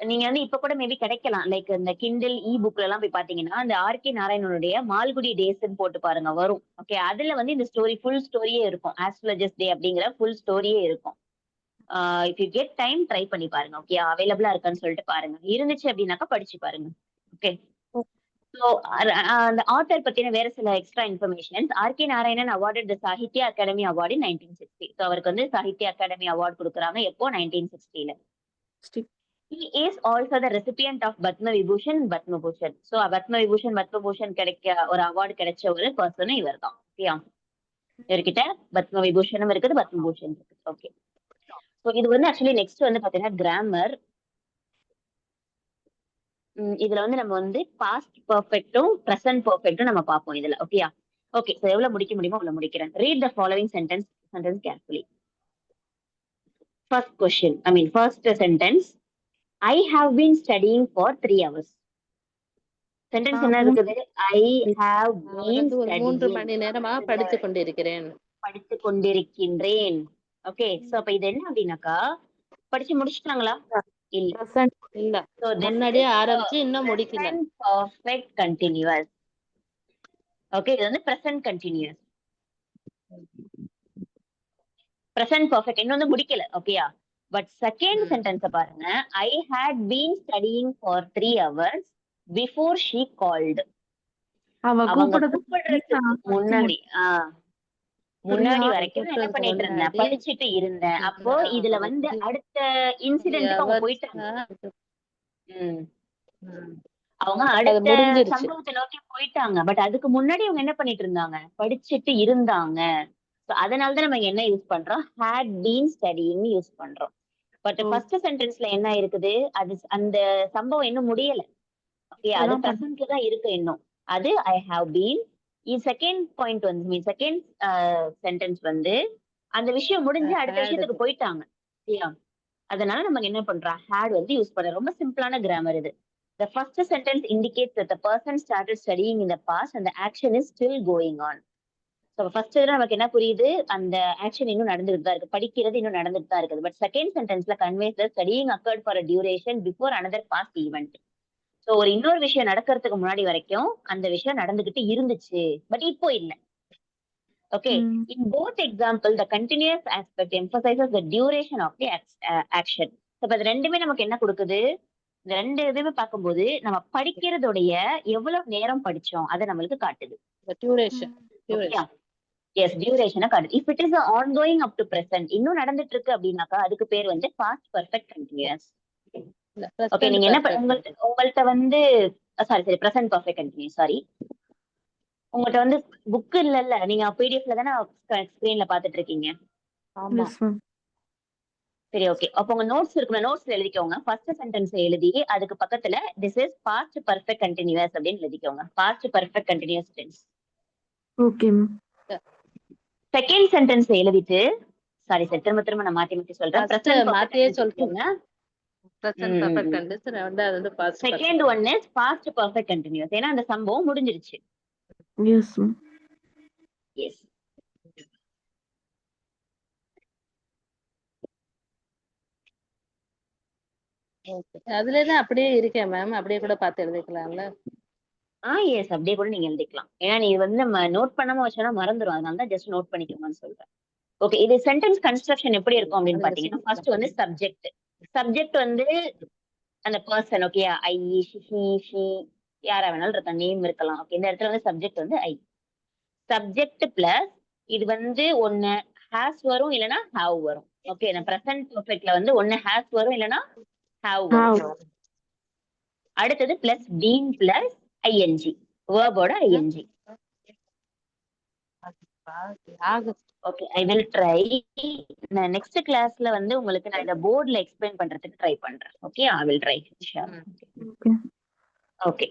நீங்க வந்து இப்ப கூட மேபி கிடைக்கலாம். லைக் இந்த கிண்டில் புக்ல எல்லாம் போய் பாத்தீங்கன்னா அந்த R.K. நாராயணனுடைய மால்குடி டேஸ்ன்னு போட்டு பாருங்க, வரும். ஓகே, அதுல வந்து இந்த ஸ்டோரி ஃபுல் ஸ்டோரியே இருக்கும், ஆஸ்ட்ராலஜர்ஸ் டே அப்படிங்கிற ஃபுல் ஸ்டோரியே இருக்கும். If you get time try பண்ணி பாருங்க. ஓகே, அவைலபிளா இருக்கான்னு சொல்லிட்டு பாருங்க, இருந்துச்சு அப்படின்னாக்கா படிச்சு பாருங்க. ஓகே, ஸோ அந்த ஆத்தர் பத்தின வேற சில extra informations. R.K. Narayanan awarded தி சாகித்ய அகாடமி அவார்டு இன் 1960. ஸோ அவருக்கு வந்து சாகித்ய அகாடமி அவார்டு கொடுக்குறாங்க. எப்போ, 1960ல. He is also the recipient of Padma Vibhushan, Padma Bhushan. So Padma Vibhushan, Padma Bhushan கிடைக்க ஒரு அவார்டு கிடைச்ச ஒரு பர்சனும் இவர் தான். ஓகேயா? இவர்கிட்ட பத்ம விபூஷனும் இருக்குது, பத்ம பூஷன் இருக்குது. ஓகே, ஸோ இது வந்து ஆக்சுவலி நெக்ஸ்ட் வந்து பாத்தீங்கன்னா கிராமர். இதுல வந்து நம்ம வந்து பாஸ்ட் பர்ஃபெக்டும் பிரசன்ட் பர்ஃபெக்டும் நம்ம பார்ப்போம் இதுல. ஓகேயா? ஓகே, ஸோ எவ்வளவு முடிக்க முடியுமோ அவ்வளவு முடிக்கிறேன். Read the following sentence carefully. First sentence, I have been studying for 3 hours. Sentence என்ன
மூணு
இருக்குது? ஐ ஹாவ்
அவர்
பீன்
வந்து ஒரு 3
ஸ்டடியிங்.
மணி நேரமா படித்து கொண்டிருக்கிறேன்.
படித்து கொண்டிருக்கின்றேன். ஓகே, சோ அப்ப இது என்ன அப்படின்னாக்கா படிச்சு முடிச்சிட்டாங்களா? இல்ல.
present.
இல்ல,
So this
முன்னாடியே
is
ஆரம்பிச்சு இன்னும் முடிக்கல.
present perfect continuous. ஓகே, இது வந்து present continuous. present perfect இன்னும் வந்து முடிக்கல. ஓகேயா? பட் செகண்ட் சென்டென்ஸ் பாருங்க. I had been studying for 3 hours before she called.
அவ
அவங்க
கூப்பிடுறதுக்கு
கூப்பிடுறதுக்கு முன்னாடி முன்னாடி வரைக்கும் நான் என்ன
கூப்பிடுறதுக்கு
பண்ணிட்டு இருந்தேன்?
முன்னாடி
படிச்சுட்டு இருந்தேன். அப்போ இதுல வந்து அடுத்த இன்சிடென்ட்டுக்கு அவங்க போயிட்டாங்க. ம். அவங்க
அது
அடுத்த
முடிஞ்சிருச்சு.
சம்பவத்தை நோக்கி போயிட்டாங்க. பட் அதுக்கு முன்னாடி அவங்க என்ன பண்ணிட்டு இருந்தாங்க? படிச்சுட்டு இருந்தாங்க. So அதனாலதான் நம்ம இங்க என்ன யூஸ் பண்றோம்? had been studying யூஸ் பண்றோம். பட் ஃபர்ஸ்ட் சென்டென்ஸ்ல என்ன இருக்குது? அது அந்த சம்பவம் இன்னும் முடியல. ஓகே, அது
இப்பதான்
பிரசன்ட்ல தான் இருக்கு இன்னும். அது I have been. Second point வந்து செகண்ட் சென்டென்ஸ் வந்து அந்த விஷயம் முடிஞ்சு அடுத்த விஷயத்துக்கு போயிட்டாங்க. சரியா? அதனால நம்ம என்ன பண்றோம்? had வந்து யூஸ் பண்றோம். ரொம்ப சிம்பிளான கிராமர் இது. The first sentence indicates that the person started studying in the past and the action is still going on. So first இதுல நமக்கு என்ன புரியுது? அந்த ஆக்ஷன் இன்னும் நடந்துட்டு தான் இருக்கு. படிக்கிறது இன்னும் நடந்துட்டு தான் இருக்குது. பட் செகண்ட் சென்டென்ஸ்ல conveys that studying occurred for a duration before another past event. So ஒரு இன்னொரு விஷயம் நடக்கிறதுக்கு முன்னாடி வரைக்கும் அந்த விஷயம் நடந்துகிட்டு இருந்துச்சு. பட் இப்போ இல்ல. Okay. In both example, the continuous aspect emphasizes the duration of the action. So இப்ப இது ரெண்டுமே நமக்கு என்ன கொடுக்குது? இந்த ரெண்டு இதுவுமே பார்க்கும்போது நம்ம படிக்கிறதுடைய எவ்வளவு நேரம் படிச்சோம் அதை நம்மளுக்கு காட்டுது.
டியூரேஷன்.
எஸ், டியூரேஷனை காட்டுது. If it is ongoing up to present, இன்னும் நடந்துட்டு இருக்கு அப்படின்னாக்கா அதுக்கு பேர் வந்து பாஸ்ட் பர்ஃபெக்ட் கண்டினியூஸ். ஓகே, நீங்க என்ன உங்கள்ட்ட வந்து sorry present perfect continuous. Sorry, உங்கள்ட்ட வந்து புக் இல்லல்ல, நீங்க பிடிஎஃப்ல தானே ஸ்கிரீன்ல பாத்துட்டு இருக்கீங்க.
ஆமா.
சரி, ஓகே. அப்ப உங்க நோட்ஸ் இருக்குல்ல, நோட்ஸ்ல எழுதிக்கோங்க. ஃபர்ஸ்ட் சென்டென்ஸ் எழுதி அதுக்கு பக்கத்துல this is past perfect continuous அப்படின்னு எழுதிக்கோங்க. Past perfect continuous tense.
Okay.
Second sentence எழுதிட்டு சாரி சார், திரும்ப நான் மாத்தி சொல்றேன். பிரசன்ட்
மாத்தியே
சொல்லுங்க.
பிரசன்ட் பர்ஃபெக்ட் கண்டினியூஸ், ரெண்டாவது வந்து past.
Second one is past perfect continuous. ஏன்னா அந்த சம்பவம் முடிஞ்சிருச்சு.
Yes
yes.
அதுலதான் அப்படியே இருக்கேன் மேம், அப்படியே கூட பார்த்து எழுதிக்கலாம்ல.
எஸ், அப்படியே கூட நீங்க எழுதிக்கலாம். ஏன்னா நீ வந்து நம்ம நோட் பண்ணாம வச்சோம்னா மறந்துடும். அதனால தான் ஜஸ்ட் நோட் பண்ணிக்கோங்கன்னு சொல்றேன். ஓகே, இது சென்டென்ஸ் கன்ஸ்ட்ரக்ஷன் எப்படி இருக்கும் அப்படின்னு பாத்தீங்கன்னா, ஃபர்ஸ்ட் வந்து சப்ஜெக்ட். சப்ஜெக்ட் வந்து அந்த person. Okay, I, he, she, யாரா வேணாலும் இருக்கலாம், நேம் இருக்கலாம். ஓகே, இந்த இடத்துல வந்து சப்ஜெக்ட் வந்து ஐ. சப்ஜெக்ட் பிளஸ் இது வந்து ஒன்னு ஹேஸ் வரும், இல்லைன்னா ஹாவ் வரும். ஓகே, நான் பிரசன்ட் பர்ஃபெக்ட்ல வந்து ஒன்னு ஹேஸ் வரும், இல்லைன்னா ஹாவ் வரும். அடுத்தது பிளஸ் பீன் பிளஸ் ஐஎன்ஜி, வேர்போட ING. Okay, I will try. நான் நெக்ஸ்ட் கிளாஸ்ல வந்து உங்களுக்கு நான் இந்த போர்ட்ல எக்ஸ்பிளைன் பண்றதுக்கு ட்ரை பண்றேன். Okay, I will try. Okay,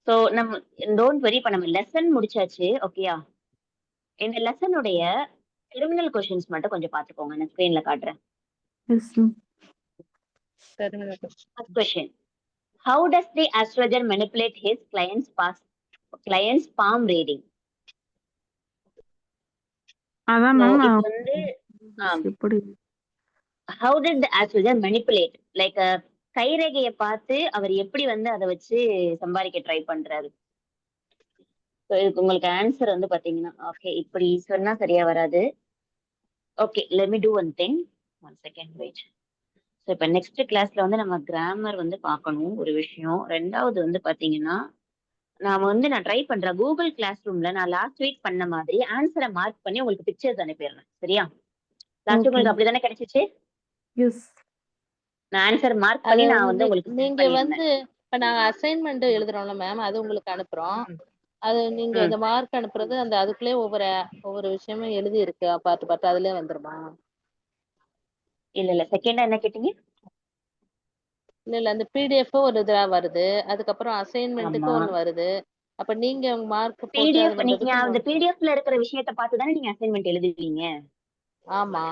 so நம்ம டோன்ட் வரி, இப்ப நம்ம லெசன் முடிச்சாச்சு. ஓகேயா? இந்த லெசனுடைய டெர்மினல் क्वेश्चंस மட்டும் கொஞ்சம் பாத்துக்கோங்க. நான் ஸ்கிரீன்ல காட்டுறேன். First question. How does the astrologer manipulate his client's palm reading?
அதான்
So,
மேம்
இது வந்து
எப்படி
how did the astrologer manipulate, like கைரேகையை பார்த்து அவர் எப்படி வந்து அதை வச்சு சம்பாதிக்க ட்ரை பண்றாரு. ஸோ இதுக்கு உங்களுக்கு ஆன்சர் வந்து பாத்தீங்கன்னா, ஓகே இப்படி சொன்னா சரியா வராது. Okay, let me do one thing. One second wait. So இப்போ நெக்ஸ்ட் கிளாஸ்ல வந்து நம்ம கிராமர் வந்து பார்க்கணும் ஒரு விஷயம். ரெண்டாவது வந்து பாத்தீங்கன்னா, நான் ட்ரை பண்றேன் கூகுள் கிளாஸ் ரூம்ல நான் லாஸ்ட் வீக் பண்ண மாதிரி ஆன்சரை மார்க் பண்ணி உங்களுக்கு பிக்சர்ஸ் அனுப்பிடுறேன். சரியா? லாஸ்ட் உங்களுக்கு அப்படிதானே கிடைச்சிச்சு?
எஸ்.
நான் ஆன்சர் மார்க் பண்ணி நான் வந்து உங்களுக்கு
நீங்க வந்து இப்ப நாங்க அசைன்மெண்ட் எழுதுறோம்ல மேம், அது உங்களுக்கு அனுப்புறோம். அது நீங்க இந்த மார்க் அனுப்புறது அந்த அதுக்குள்ளே ஒவ்வொரு விஷயமும் எழுதி இருக்கு, பார்த்து அதுலயே வந்துருமா?
இல்ல செகண்டா என்ன கேட்டீங்க?
இல்ல அந்த பிடிஎஃப் ஒரு இதா வருது, அதுக்கப்புறம் அசைன்மெண்ட்டுக்கு ஒன்னு வருது. அப்ப நீங்க உங்க மார்க்
பிடிஎஃப், நீங்க அந்த பிடிஎஃப்ல இருக்கிற விஷயத்தை பார்த்து தானே நீங்க அசைன்மெண்ட் எழுதுவீங்க. ஆமா,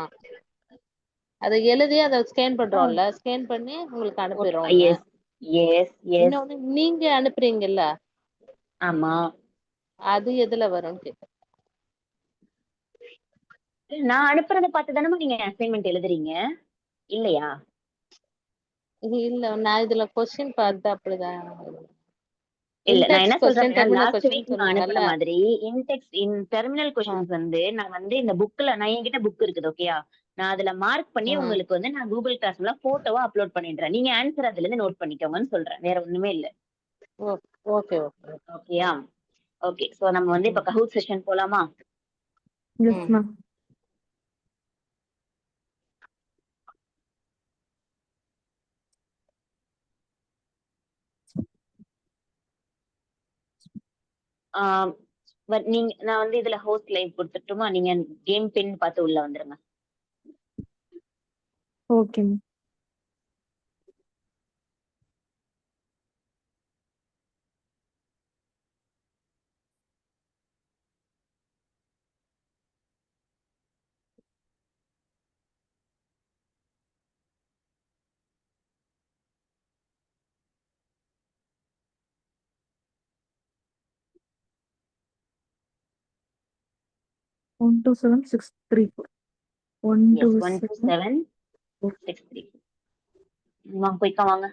அதை எழுதி அதை ஸ்கேன் பண்றோம்ல, ஸ்கேன் பண்ணி உங்களுக்கு அனுப்பிடுறோம்.
S S S.
இன்னொன்னு நீங்க அனுப்புறீங்கல்ல,
ஆமா.
அது எதுல வரும்னு கேட்டேன்.
நான் அனுப்புறத பார்த்து தானே நீங்க அசைன்மெண்ட் எழுதுறீங்க இல்லையா?
இது இல்ல நான் இதுல கொஸ்டின் பார்த்து அப்படிதான்
இல்ல நான் என்ன
இன்டெக்ஸ்ட் கொஸ்டின்
சொல்றேன்னா
டெர்மினல்
லாஸ்ட்
கொஸ்டின்
வீக் நான் அனுப்புன
சொன்னீங்கல்ல.
மாதிரி டெர்மினல் கொஸ்டின்ஸ் வந்து நான் வந்து இந்த புக்ல நான் என்கிட்ட புக் இருக்குது ஓகேயா, நான் அதுல மார்க் பண்ணி உங்களுக்கு வந்து நான் கூகுள் கிளாஸ்ல போட்டோவா அப்லோட் பண்ணிடுறேன். நீங்க ஆன்சர் அதுல இருந்து நோட் பண்ணிக்கோங்கன்னு சொல்றேன், வேற ஒண்ணுமே இல்ல.
Okay okay.
ஓகேயா? ஓகே, சோ நம்ம வந்து இப்ப கஹூட் செஷன் போலாமா?
Yes ma'am.
பட் நீங்க நான் வந்து இதுல ஹோஸ்ட் லைவ் கொடுத்துட்டுமா, நீங்க கேம் பின் பார்த்து உள்ள வந்துருங்க.
Okay ma'am. One two seven six three four. One
yes,
two
12763. வாங்க போய்க்கா வாங்க.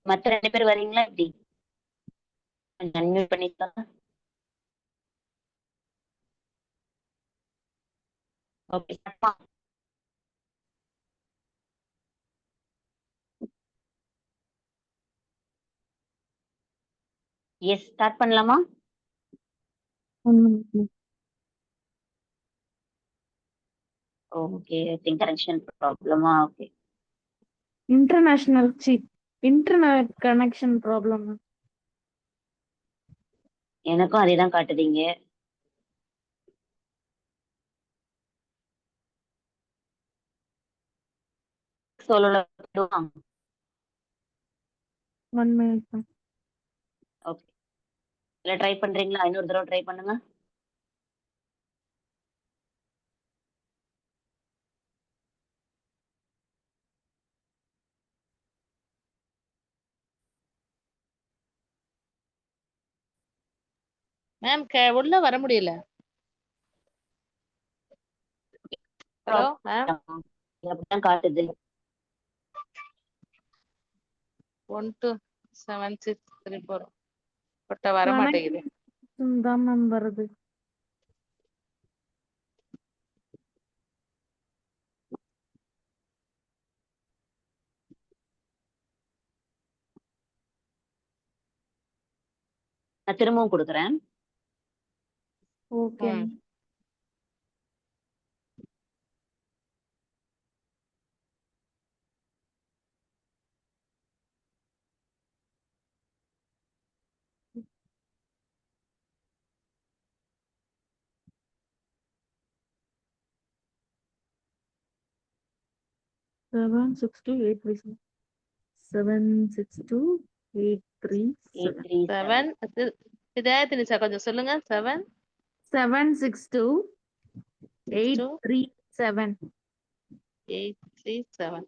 மத்த 2 பேர் வரீங்களா எப்படி? கொஞ்சம் அன்மியூட் பண்ணிக்கலாம். ஓகே. எஸ், ஸ்டார்ட் பண்ணலாமா? ஓகே, ஐ திங்க் கனெக்ஷன் ப்ராப்ளமா? ஓகே.
Internet connection problem.
எனக்கும் அதே தான் காட்டுதீங்க. சோலோல
ஒன் மினிட்.
ஓகே, இல்ல ட்ரை பண்றீங்களா? இன்னொரு தடவை ட்ரை பண்ணுங்க.
மேம் உள்ள வர முடியல. Hello ma'am.
அப்படிதான் காட்டுது.
12764 பட் வர மாட்டேங்குது.
தான் மேம் வருது.
நான் திரும்பவும் கொடுக்குறேன்.
ஓகே. 76283. 76283.
7 ஹிதாயத் நிசா கொஞ்சம் சொல்லுங்க.
7628337.
837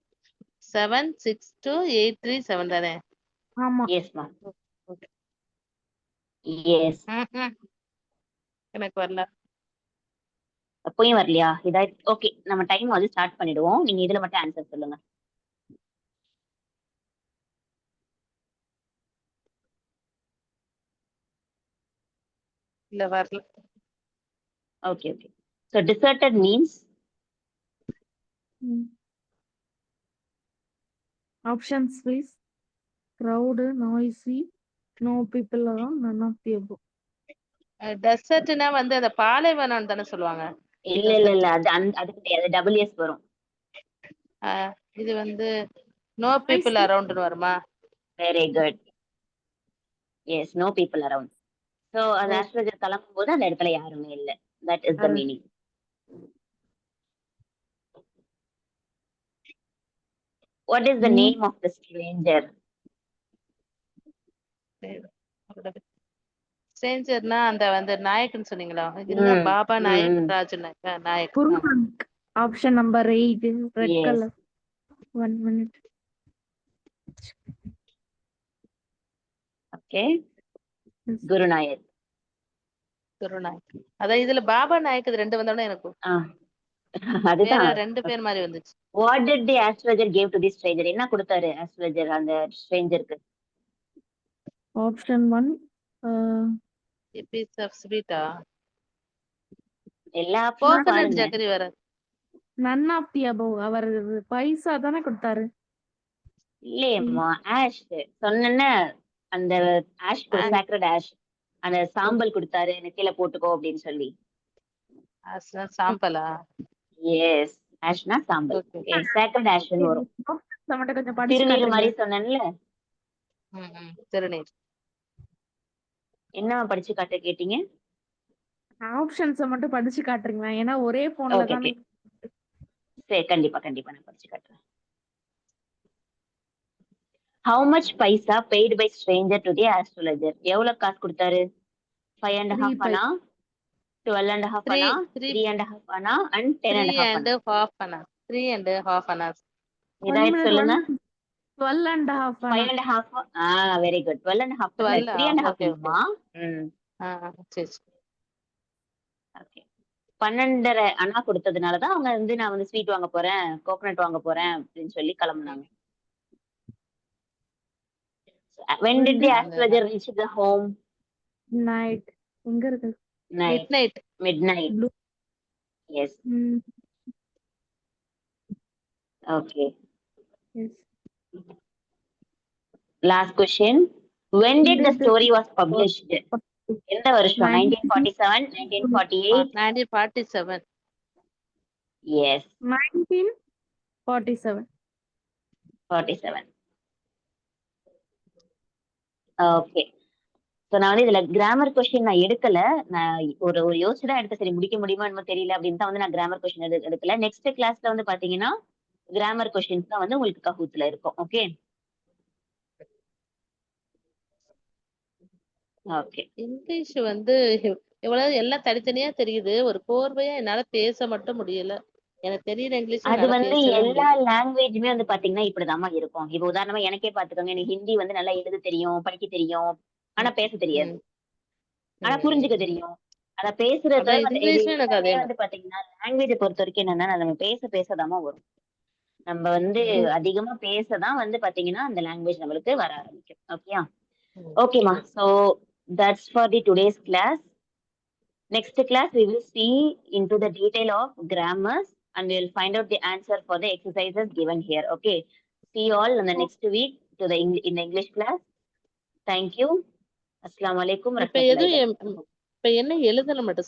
762 837 தானே?
ஆமா.
Yes ma'am.
ஓகே.
எஸ்.
எனக்கு வரல.
அப்பயும் வரலையா? இதாய் ஓகே, நம்ம டைம் வந்து ஸ்டார்ட் பண்ணிடுவோம். நீங்க இதுல மட்டும் ஆன்சர் சொல்லுங்க.
இல்ல வரல.
Okay okay. So deserted means
Options please. Crowd, noisy, no people around, none of the above.
டெசர்ட்னா வந்து அந்த பாலைவனம் தானே சொல்லுவாங்க.
இல்ல இல்ல இல்ல, அது கிடையாது. டபுள் எஸ் வரும்.
இது வந்து நோ பீப்புள் அரவுண்ட்னு வருமா?
Very good. Yes, no people around. So அந்த ஆஸ்ட்ரோஜர் கிளம்பும் போது அந்த இடத்துல யாருமே இல்ல. That is the meaning. What is the name of the stranger?
ஸ்ட்ரேஞ்சர்னா அந்த வந்து நாயக்னு சொன்னீங்களா? இருங்க,
ம்
பாபா
ம்
நாயக்,
ம்
Raju Nayak, Nayak.
Guru Nanak. Option number 8 red
yes
colour. 1 minute.
Okay Gurunayak.
Guru Nayak. அதான் இதுல பாபா நாயக் இது 2 வந்தோடனே எனக்கு
ஆ
வேற
அதுதான்
2 பேர் மாதிரி வந்துச்சு.
What did the astrologer gave to the stranger? என்ன கொடுத்தாரு ஆஸ்ட்ரோலஜர் அந்த ஸ்ட்ரேஞ்சருக்கு?
ஆப்ஷன் 1
பீஸ் ஆஃப் ஸ்வீட்டா?
எல்லா ஆப்ஷனும்
கோகனட்
பாருங்க.
ஜாக்கரி வேற.
None of the above. அவர் பைசா தானே கொடுத்தாரு.
இல்லையம்மா, ஆஷ் சொன்னேன்ன, அந்த ஆஷ் சாக்ரட் ஆஷ், அந்த சாம்பல் கொடுத்தாரு, நெத்தியில போட்டுக்கோ அப்படின்னு சொல்லி.
சாம்பலா?
எஸ், ஆஷ்னா சாம்பல்.
ஓகே.
சாக்ரட் ஆஷ்னு வரும்.
மட்டும் கொஞ்சம் படிச்சு
திருநீர்
காட்டுறீங்க.
மாதிரி சொன்னேன்ல,
திருநீர்.
என்ன படிச்சு காட்ட கேட்டீங்க?
ஆப்ஷன்ஸ மட்டும் படிச்சு காட்டுறீங்களா? ஏன்னா ஒரே போன்ல
ஓகே
தானே.
ஓகே, சரி, கண்டிப்பா கண்டிப்பா நான் படிச்சு காட்டுறேன். How much paisa paid by stranger to the astrologer? எவ்வளவு காசு கொடுத்தாரு? 5.5 அண்ணா, 12.5 அண்ணா, 3.5 அண்ணா and 10.5 அண்ணா.
3.5 hours.
இதாயிட்டு சொல்லுங்க.
12.5
5.5. Very good. 12.5
12.
3.5
ஓகே.
அண்ணா.
சரி.
ஓகே. 12.5 அண்ணா கொடுத்ததுனாலதான் அவங்க வந்து நான் வந்து ஸ்வீட் வாங்க போறேன், கோகனட் வாங்க போறேன் அப்படின்னு சொல்லி கிளம்புனாங்க. When did the astrologer reach the home?
Night. எங்க இருக்கு?
Night. Midnight.
Blue.
Yes. Okay.
Yes.
Last question. When did the story was published? எந்த வருஷம்? 1947, 1948?
1947.
Yes.
1947.
47. ஓகே. ஸோ நான் வந்து இதுல கிராமர் கொஸ்டின் நான் எடுக்கல. நான் ஒரு யோசிச்சு தான் எடுத்த. சரி, முடிக்க முடியுமா என்னமோ தெரியல அப்படின்னு தான் வந்து நான் கிராமர் கொஸ்டின் எடுக்கல. நெக்ஸ்ட் கிளாஸ்ல வந்து பாத்தீங்கன்னா கிராமர் கொஸ்டின்ஸ் தான் வந்து உங்களுக்கு கஹூத்ல இருக்கும். Okay okay.
இங்கிலீஷ் வந்து எவ்வளவு எல்லாம் தனித்தனியா தெரியுது, ஒரு கோர்வையா என்னால பேச மட்டும் முடியல. எனக்கு தெரியுற இங்கிலீஷ்
அது
என்னால
வந்து
பேசவே
எல்லா
முடியல.
லாங்குவேஜுமே வந்து பாத்தீங்கன்னா இப்படிதாம்மா இருக்கும். இப்ப உதாரணமா எனக்கே பாத்துக்கோங்க, எனக்கு ஹிந்தி வந்து நல்லா எழுத தெரியும், படிக்க தெரியும், ஆனா பேச தெரியாது. ஆனா புரிஞ்சுக்க தெரியும். அத பேசுறத
அப்புறம்
வந்து இது
இங்கிலீஷும் எனக்கு அதே
எல்லாமே
மாதிரி.
வந்து பாத்தீங்கன்னா லாங்குவேஜை பொறுத்த வரைக்கும் என்னன்னா, நம்ம பேசதாமா வரும். நம்ம வந்து அதிகமா பேசதான் வந்து பாத்தீங்கன்னா அந்த லாங்குவேஜ் நம்மளுக்கு வர ஆரம்பிக்கும். ஓகேயா? ஓகேமா. So that's for the today's class. Next class we will see into the detail of grammars and we will find out the answer for the exercises given here. Okay. See you all in the next week to the in the English class. Thank you. Assalamu alaikum.
இப்ப எதுவும் இப்ப என்ன எழுதணும் மட்டும்